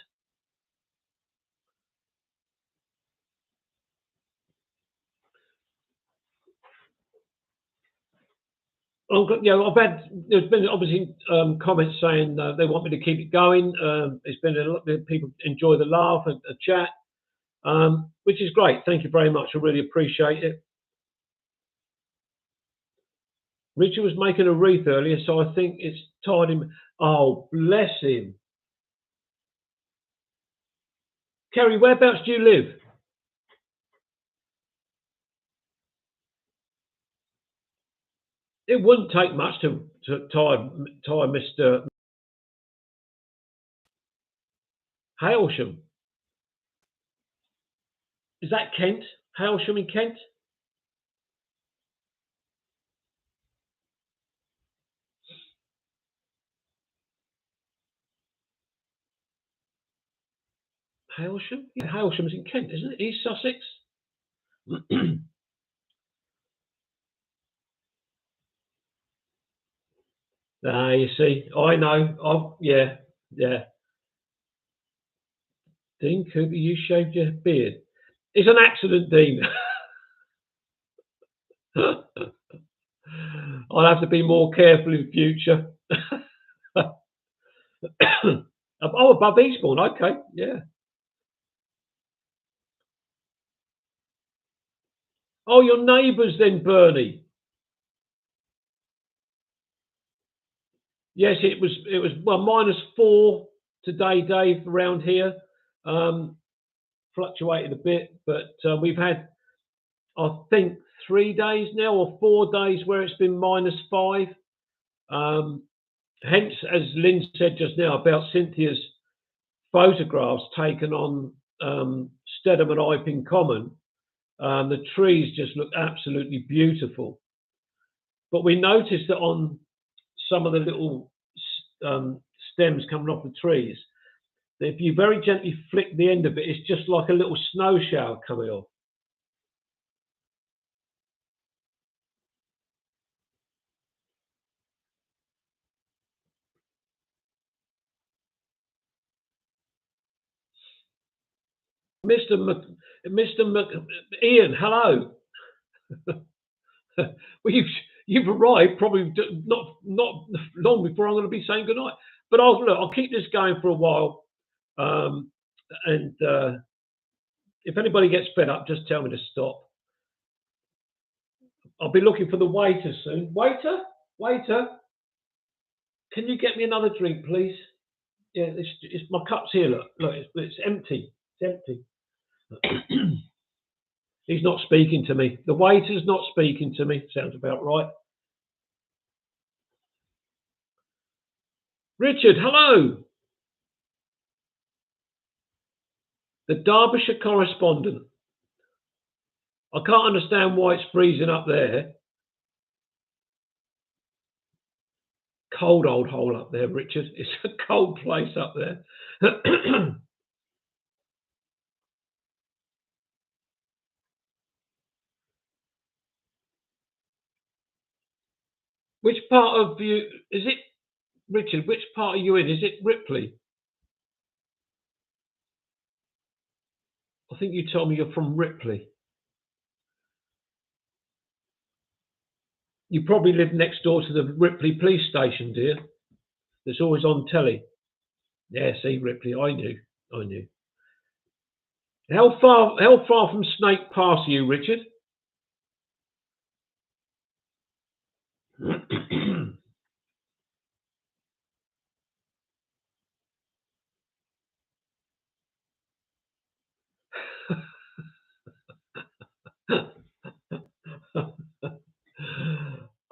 There's been obviously comments saying they want me to keep it going. It's been a lot of people enjoy the laugh and the chat, which is great. Thank you very much. I really appreciate it. Richard was making a wreath earlier, so I think it's tied him. Oh, bless him. Kerry, whereabouts do you live? It wouldn't take much to tie Mr. Hailsham. Is that Kent? Hailsham in Kent? Hailsham? Yeah, Hailsham's in Kent, isn't it? East Sussex. You see, I know. Yeah, yeah. Dean Cooper, you shaved your beard. It's an accident, Dean. I'll have to be more careful in future. Oh, above Eastbourne. Okay, yeah. Oh, your neighbours then, Bernie. Yes, it was. It was well -4 today, Dave, around here. Fluctuated a bit, but we've had, I think, 3 days now or 4 days where it's been -5. Hence, as Lynn said just now about Cynthia's photographs taken on Stedham and Iping Common, the trees just look absolutely beautiful. But we noticed that on some of the little stems coming off the trees, that if you very gently flick the end of it, it's just like a little snow shower coming off. Mr. Ian, hello. Well, you've arrived probably not long before I'm going to be saying goodnight. But I'll keep this going for a while, and if anybody gets fed up, just tell me to stop. I'll be looking for the waiter soon. Waiter, can you get me another drink, please? Yeah, it's my cup's here. Look, it's empty. It's empty. He's not speaking to me. The waiter's not speaking to me. Sounds about right. Richard, hello. The Derbyshire correspondent. I can't understand why it's freezing up there. Cold old hole up there, Richard. It's a cold place up there. Which part of you is it, Richard? Which part are you in? Is it Ripley? I think you told me you're from Ripley. You probably live next door to the Ripley police station, dear. That's always on telly. Yeah, see, Ripley. I knew. How far from Snake Pass are you, Richard?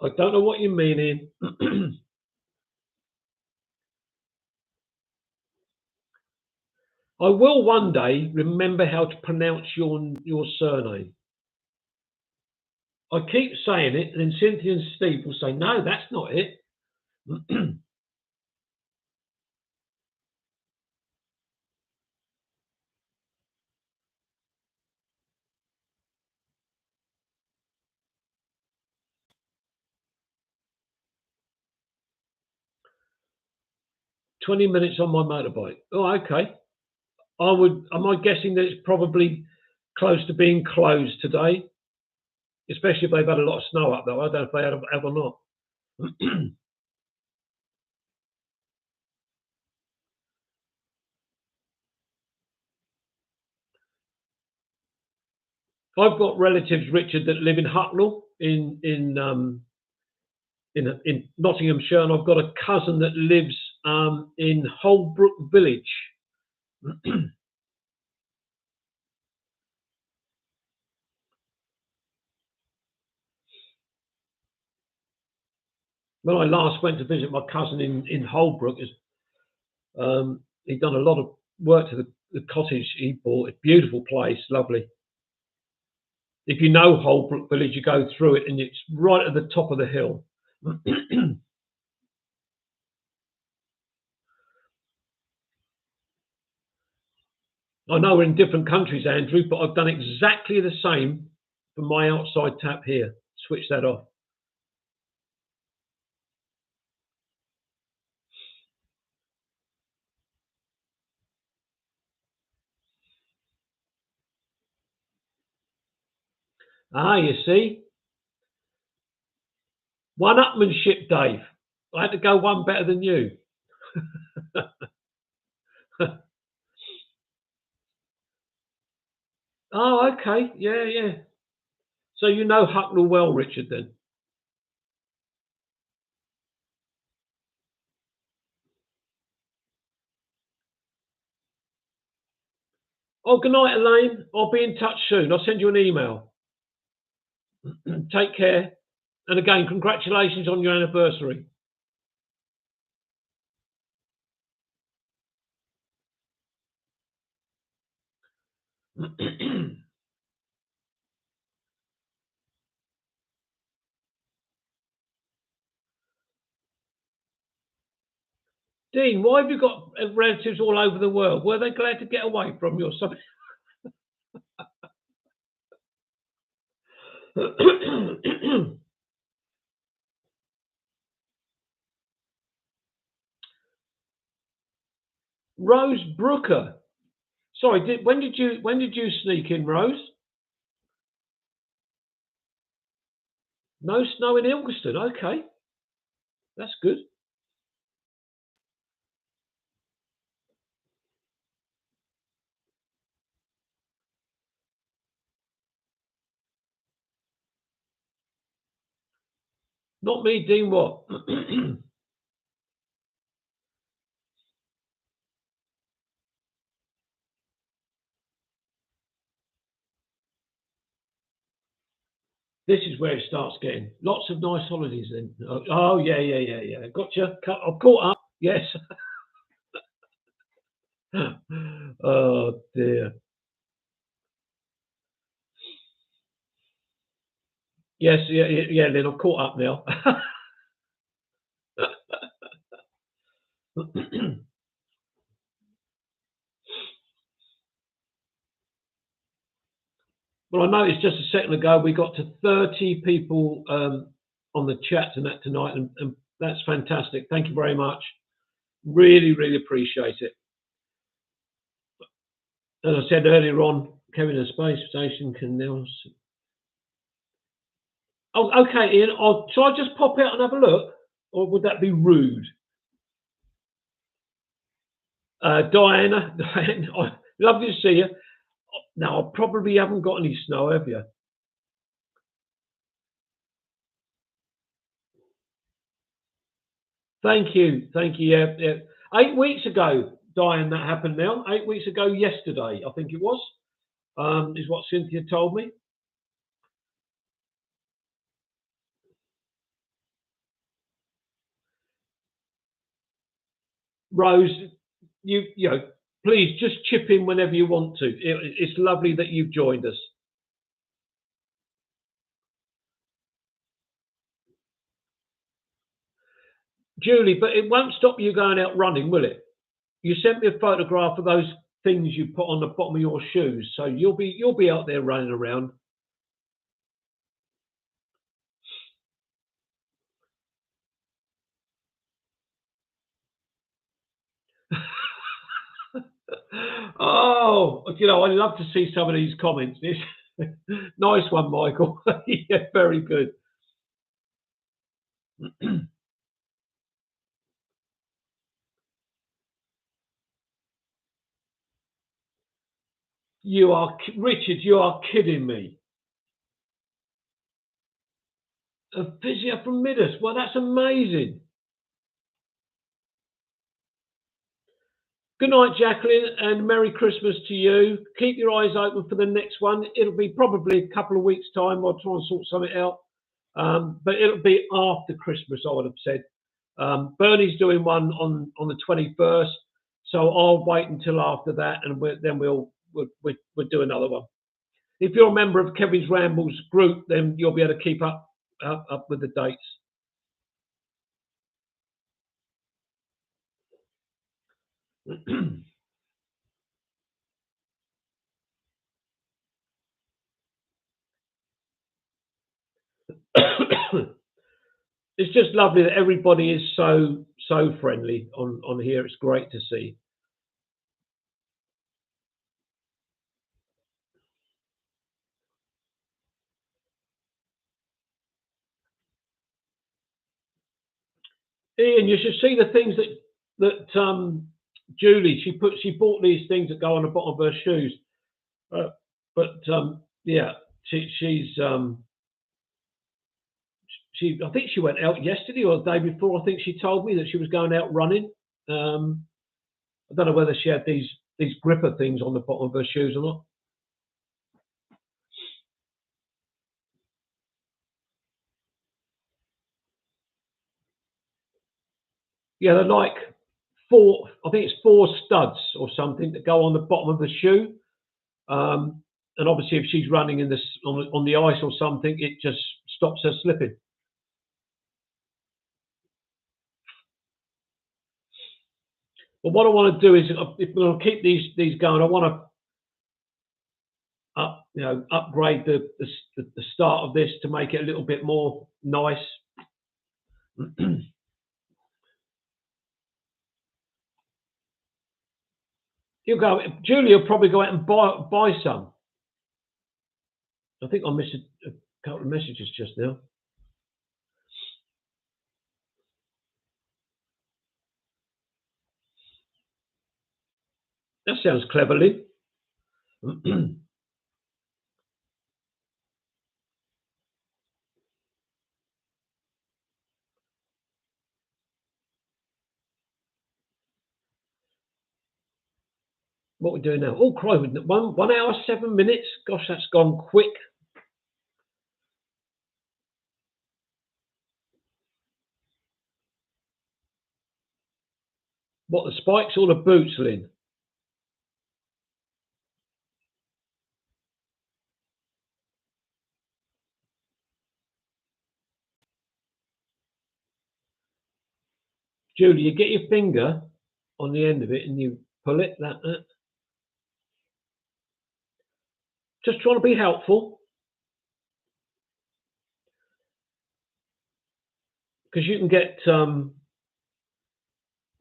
I don't know what you mean, Ian. I will one day remember how to pronounce your surname. I keep saying it, and then Cynthia and Steve will say, "No, that's not it." 20 minutes on my motorbike. Oh, okay. Am I guessing that it's probably close to being closed today? Especially if they've had a lot of snow up there. I don't know if they have or not. I've got relatives, Richard, that live in Hucknall in Nottinghamshire, and I've got a cousin that lives in Holbrook Village. When I last went to visit my cousin in Holbrook, he'd done a lot of work to the cottage he bought. A beautiful place, lovely. If you know Holbrook Village, you go through it, and it's right at the top of the hill. I know we're in different countries, Andrew, but I've done exactly the same for my outside tap here. Switch that off. Ah, you see? One-upmanship, Dave. I had to go one better than you. Oh, okay. Yeah, yeah. So you know Hucknall well, Richard, then? Oh, good night, Elaine. I'll be in touch soon. I'll send you an email. Take care. And again, congratulations on your anniversary. Dean, why have you got relatives all over the world? Were they glad to get away from you or something? Rose Brooker. Sorry, when did you sneak in, Rose? No snow in Ilkeston. Okay, that's good. Not me, Dean. What? This is where it starts getting lots of nice holidays. Then. Oh yeah, yeah, yeah, yeah. Gotcha. I've caught up. Yes. Oh dear. Yes, yeah, yeah, yeah. Then I've caught up now. Well, I noticed just a second ago we got to 30 people on the chat and that tonight, and that's fantastic. Thank you very much. Really, really appreciate it. As I said earlier on, Kevin, a space station can now. Oh, okay, Ian. Shall I just pop out and have a look, or would that be rude? Diana, lovely to see you. Now, I probably haven't got any snow, have you? Thank you, thank you. Yeah, yeah. 8 weeks ago, Diane, that happened now. 8 weeks ago, yesterday, I think it was, is what Cynthia told me. Rose, you know, please just chip in whenever you want to. It's lovely that you've joined us. Julie, but it won't stop you going out running, will it? You sent me a photograph of those things you put on the bottom of your shoes, so you'll be out there running around. Oh, I'd love to see some of these comments. Nice one, Michael. Yeah, very good. Richard, you are kidding me. A physio from Midas. Well, that's amazing. Good night, Jacqueline, and Merry Christmas to you. Keep your eyes open for the next one. It'll be probably a couple of weeks' time. I'll try and sort something out. But it'll be after Christmas, I would have said. Bernie's doing one on the 21st, so I'll wait until after that, and then we'll do another one. If you're a member of Kevin's Rambles group, then you'll be able to keep up with the dates. It's just lovely that everybody is so friendly on here. It's great to see. Ian, you should see the things that Julie she bought these things that go on the bottom of her shoes. But yeah, she I think she went out yesterday or the day before. I think she told me that she was going out running. I don't know whether she had these gripper things on the bottom of her shoes or not. Yeah, they're like four. I think it's four studs or something that go on the bottom of the shoe. And obviously, if she's running in this on the ice or something, it just stops her slipping. But what I want to do is, if we're going to keep these going, I want to upgrade the start of this to make it a little bit more nice. Julie will probably go out and buy some. I think I missed a couple of messages just now. That sounds clever, Lynn. What we're doing now? Oh, crikey, 1 hour 7 minutes. Gosh, that's gone quick. What, the spikes or the boots, Lynn? Julie, you get your finger on the end of it and you pull it. That. Just trying to be helpful. Because you can get,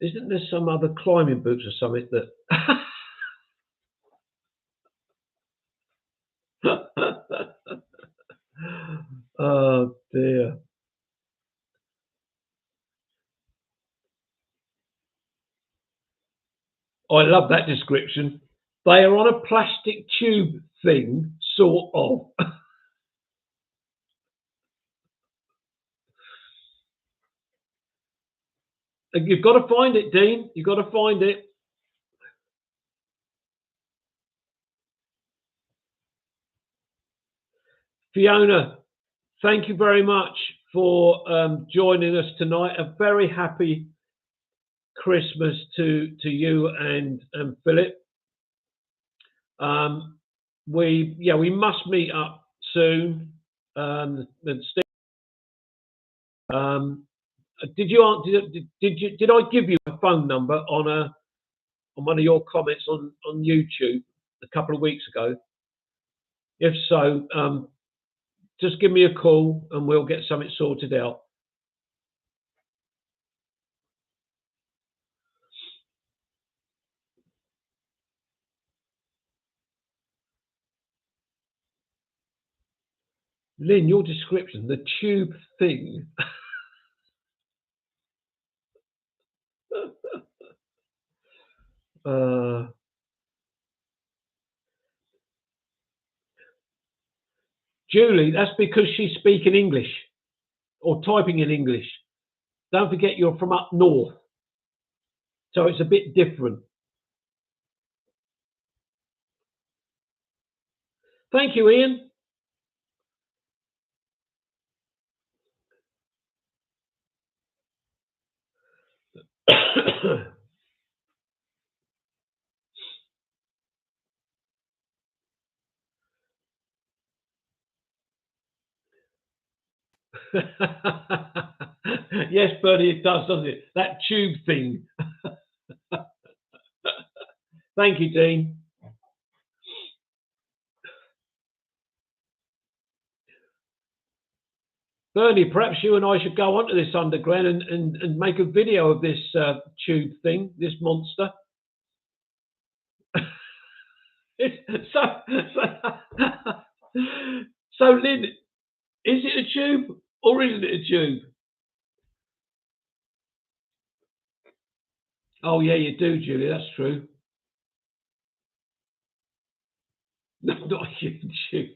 isn't there some other climbing boots or something that... Oh, dear. I love that description. They are on a plastic tube thing, sort of. You've got to find it, Dean. You've got to find it. Fiona, thank you very much for joining us tonight. A very happy Christmas to you and Philip. We must meet up soon. And Steve, did I give you a phone number on one of your comments on YouTube a couple of weeks ago? If so, just give me a call and we'll get something sorted out. Lynn, your description, the tube thing. Julie, that's because she's speaking English or typing in English. Don't forget you're from up north, so it's a bit different. Thank you, Ian. Yes, Bertie, it does, doesn't it? That tube thing. Thank you, Dean. Bernie, perhaps you and I should go onto this underground and make a video of this tube thing, this monster. so, so, Lynn, is it a tube or isn't it a tube? Oh yeah, you do, Julie. That's true. No, not a huge tube.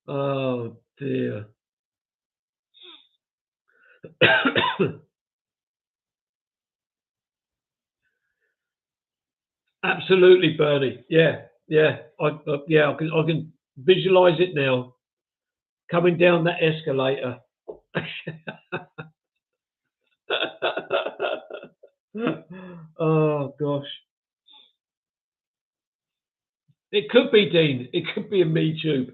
Oh dear. Absolutely, Bernie. Yeah, yeah. I can visualize it now. Coming down that escalator. Oh gosh. It could be, Dean. It could be a me tube.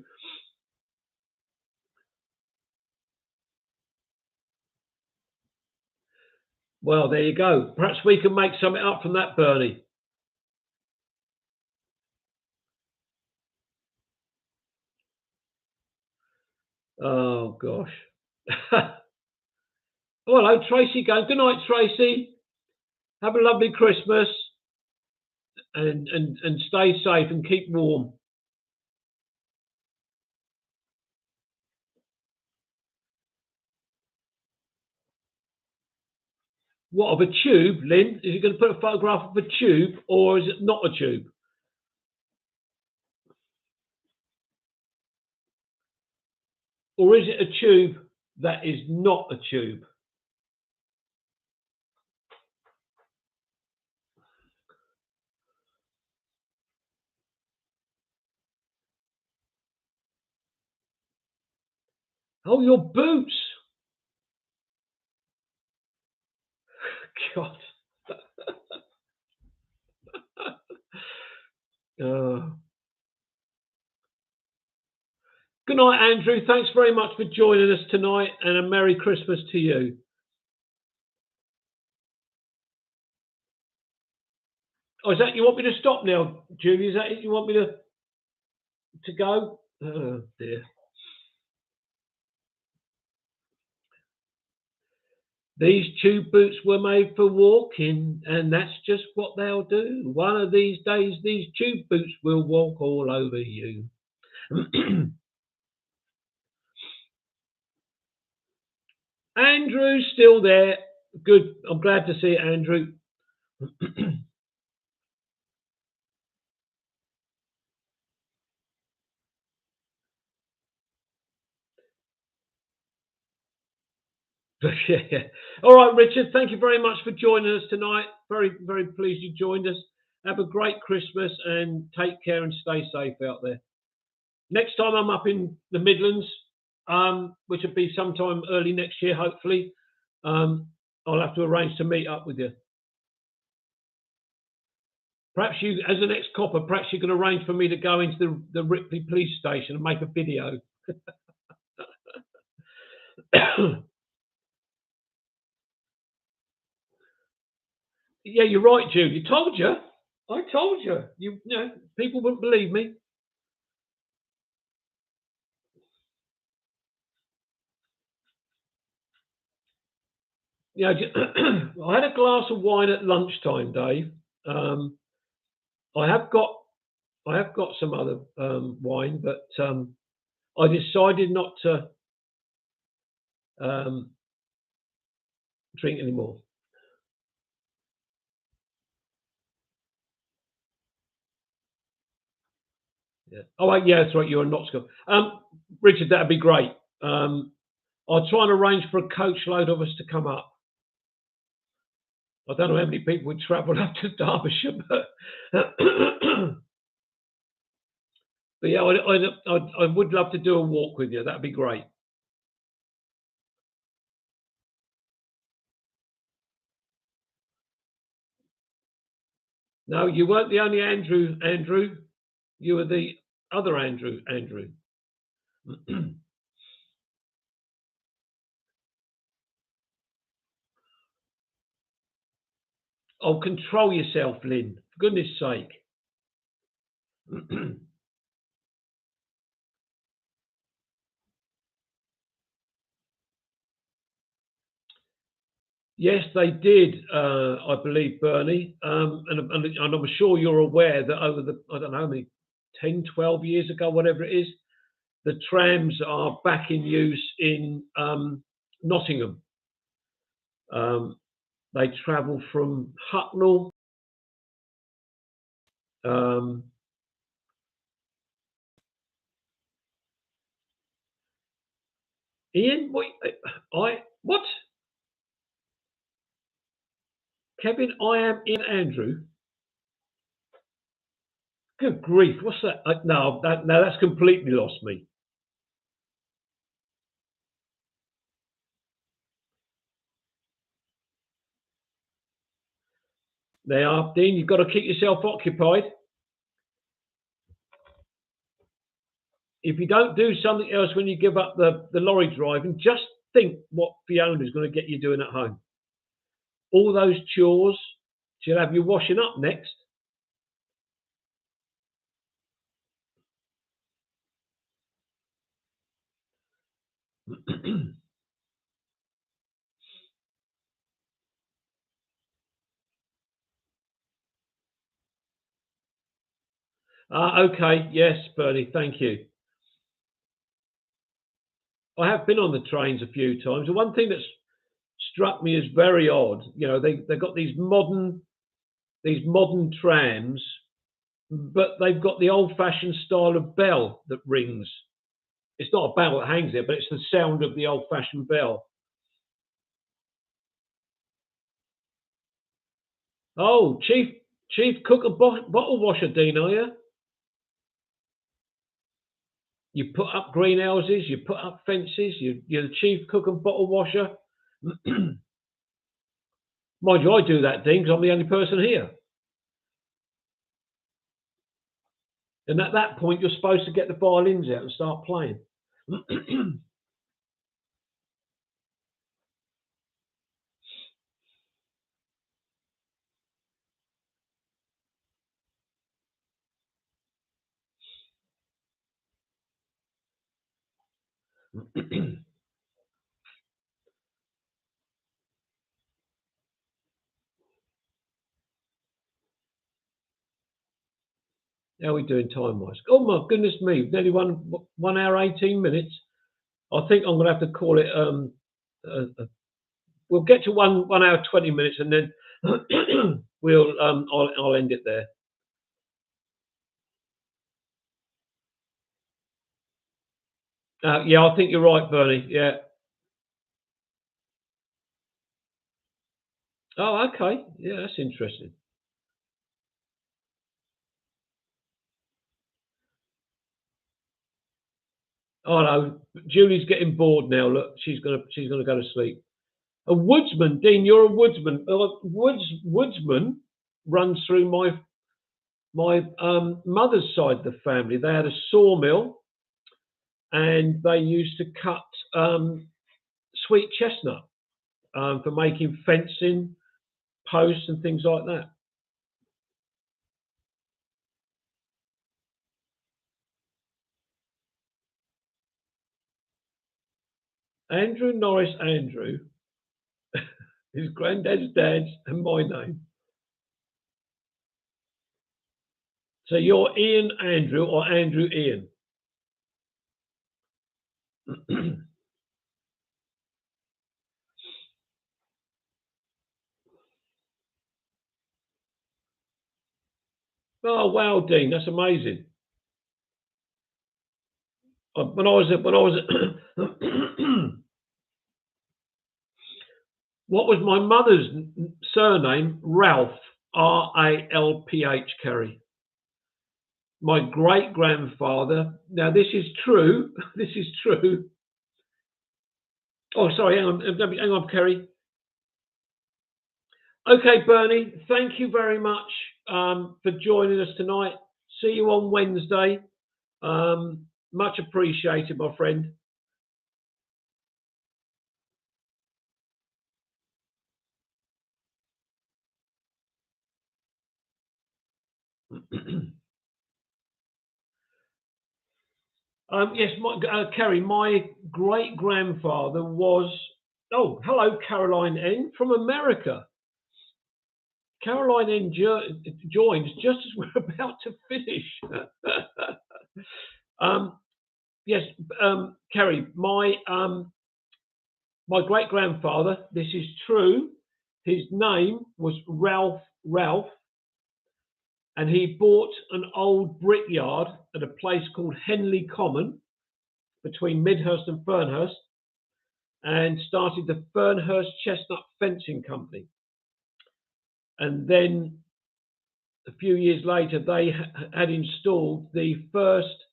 Well, there you go. Perhaps we can make something up from that, Bernie. Oh gosh. Oh, hello, Tracy. Going. Good night, Tracy. Have a lovely Christmas and stay safe and keep warm. What, of a tube, Lynn? Is he going to put a photograph of a tube or is it not a tube? Or is it a tube that is not a tube? Oh, your boots. God. Uh, Good night, Andrew. Thanks very much for joining us tonight, and a Merry Christmas to you. Oh, is that you want me to stop now, Julie? Is that it? You want me to go? Oh dear. These tube boots were made for walking, and that's just what they'll do. One of these days, these tube boots will walk all over you. Andrew's still there. Good. I'm glad to see it, Andrew. Yeah. All right, Richard. Thank you very much for joining us tonight. Very, very pleased you joined us. Have a great Christmas and take care and stay safe out there. Next time I'm up in the Midlands, which will be sometime early next year, hopefully, I'll have to arrange to meet up with you. Perhaps you, as an ex-copper, perhaps you can arrange for me to go into the Ripley police station and make a video. Yeah, you're right, Jude. You told you. I told you. You know, people wouldn't believe me. Yeah, I had a glass of wine at lunchtime, Dave. I have got some other wine, but I decided not to drink anymore. Yeah. Oh, yeah, that's right. You're in Nottingham. Richard, that'd be great. I'll try and arrange for a coach load of us to come up. I don't know how many people would travel up to Derbyshire, but but yeah, I would love to do a walk with you. That'd be great. No, you weren't the only Andrew. Andrew, you were the other Andrew. Andrew. Oh, control yourself, Lynn. For goodness sake. Yes, they did, I believe, Bernie. And I'm sure you're aware that over the, I don't know, how many, 10, 12 years ago, whatever it is, the trams are back in use in Nottingham. They travel from Hucknall. Um, Ian, what? Kevin, I am Ian Andrew. Good grief, what's that? No, that's completely lost me. They are, Dean. You've got to keep yourself occupied. If you don't do something else when you give up the lorry driving, just think what Fiona's going to get you doing at home. All those chores. She'll have you washing up next. Okay, yes, Bernie, thank you. I have been on the trains a few times. The one thing that's struck me as very odd, they've got these modern trams, but they've got the old-fashioned style of bell that rings. It's not a bell that hangs there, but it's the sound of the old-fashioned bell. Oh, chief cook and bottle washer, Dean, are you? You put up greenhouses, you put up fences, you're the chief cook and bottle washer. Mind you, I do that, Dean, because I'm the only person here. And at that point, you're supposed to get the violins out and start playing. How are we doing time wise? Oh my goodness me, nearly 1 hour 18 minutes. I think I'm going to have to call it. We'll get to 1 hour 20 minutes, and then I'll end it there. Yeah, I think you're right, Bernie. Yeah. Oh, okay. Yeah, that's interesting. Oh no, Julie's getting bored now. Look, she's gonna go to sleep. A woodsman, Dean, you're a woodsman. Woodsman runs through my mother's side of the family. They had a sawmill, and they used to cut sweet chestnut for making fencing, posts, and things like that. Andrew Norris Andrew, his granddad's dad's, and my name. So you're Ian Andrew or Andrew Ian? Oh wow, Dean, that's amazing. When I was what was my mother's surname? Ralph, Ralph Kerry. My great grandfather. Now this is true. This is true. Oh, sorry. Hang on, Kerry. Okay, Bernie. Thank you very much for joining us tonight. See you on Wednesday. Much appreciated, my friend. Yes, Kerry, my great grandfather was Oh, hello, Caroline N from America. Caroline N joins just as we're about to finish. um, yes, Kerry, my great grandfather. This is true. His name was Ralph, and he bought an old brickyard at a place called Henley Common between Midhurst and Fernhurst, and started the Fernhurst Chestnut Fencing Company. And then a few years later, they had installed the first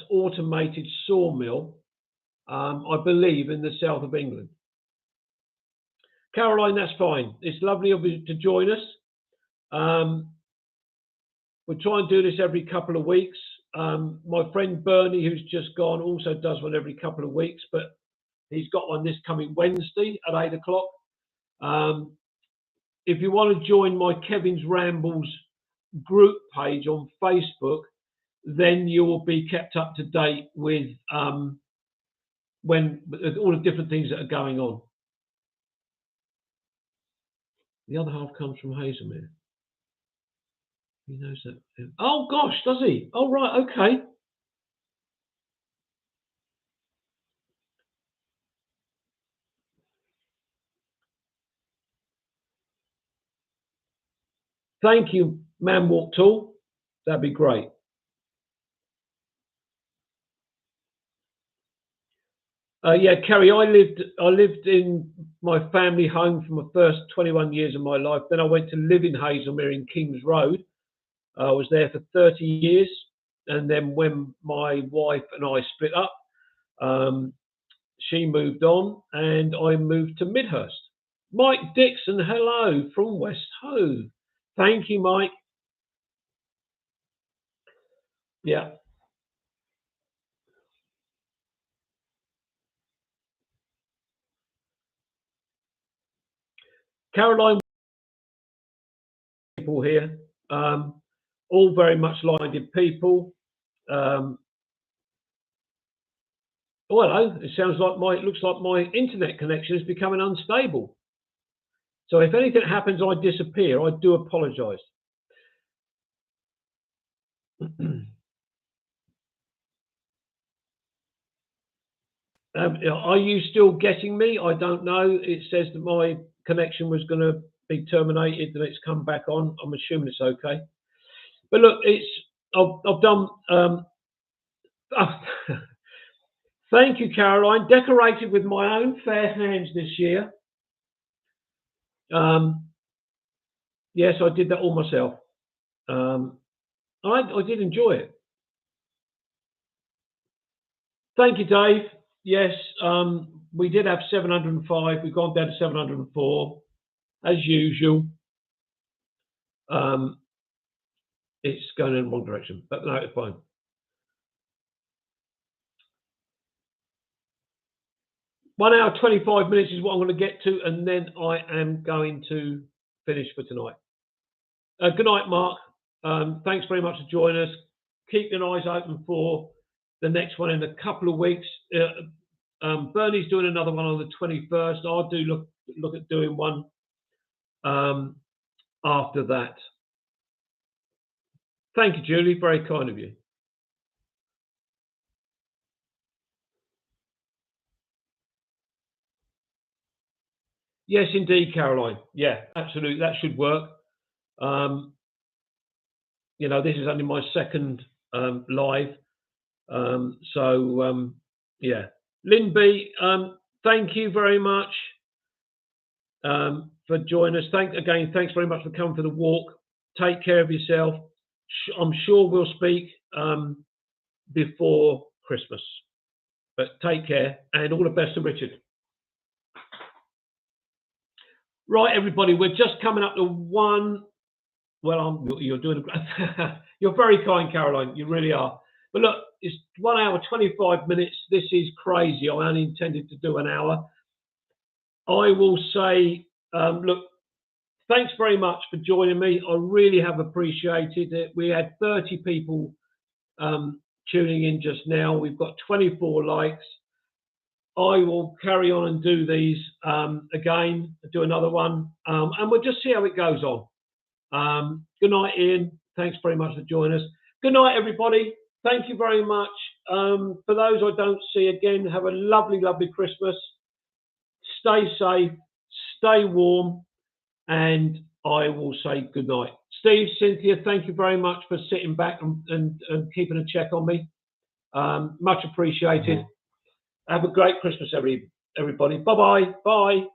automated sawmill, I believe, in the south of England. Caroline, that's fine. It's lovely of you to join us. We try and do this every couple of weeks. My friend Bernie, who's just gone, also does one every couple of weeks, but he's got one this coming Wednesday at 8 o'clock. If you want to join my Kevin's Rambles group page on Facebook, then you will be kept up to date with when all the different things that are going on. The other half comes from Hazelmere. He knows that. Oh gosh, does he? Oh right, okay. Thank you, Man Walk Tall. That'd be great. Yeah, Kerry, I lived in my family home for my first 21 years of my life. Then I went to live in Hazelmere in Kings Road. I was there for 30 years. And then when my wife and I split up, she moved on and I moved to Midhurst. Mike Dixon, hello from West Hove. Thank you, Mike. Yeah. Caroline, people here, all very much like-minded people. Oh, hello. It looks like my internet connection is becoming unstable. So if anything happens, I disappear. I do apologise. Are you still getting me? I don't know. It says that my connection was going to be terminated and it's come back on. I'm assuming it's okay. But look, I've done. Thank you, Caroline. Decorated with my own fair hands this year. Yes, I did that all myself. I did enjoy it. Thank you, Dave. Yes, we did have 705. We've gone down to 704, as usual. It's going in the wrong direction, but no, it's fine. 1 hour, 25 minutes is what I'm going to get to, and then I am going to finish for tonight. Good night, Mark. Thanks very much for joining us. Keep your eyes open for the next one in a couple of weeks. Bernie's doing another one on the 21st. I'll do look at doing one after that. Thank you, Julie. Very kind of you. Yes, indeed, Caroline. Yeah, absolutely. That should work. This is only my second live. Yeah. Lynn B, thank you very much for joining us. Thanks very much for coming for the walk. Take care of yourself. I'm sure we'll speak before Christmas. But take care and all the best to Richard. Right, everybody, we're just coming up to one. Well, you're doing you're very kind, Caroline. You really are. But look, it's 1 hour, 25 minutes. This is crazy. I only intended to do an hour. I will say, look, thanks very much for joining me. I really have appreciated it. We had 30 people tuning in just now. We've got 24 likes. I will carry on and do these again, do another one, and we'll just see how it goes on. Good night, Ian. Thanks very much for joining us. Good night, everybody. Thank you very much. For those I don't see again, have a lovely, lovely Christmas. Stay safe, stay warm, and I will say good night. Steve, Cynthia, thank you very much for sitting back and keeping a check on me. Much appreciated. Have a great Christmas, everybody. Bye-bye. Bye.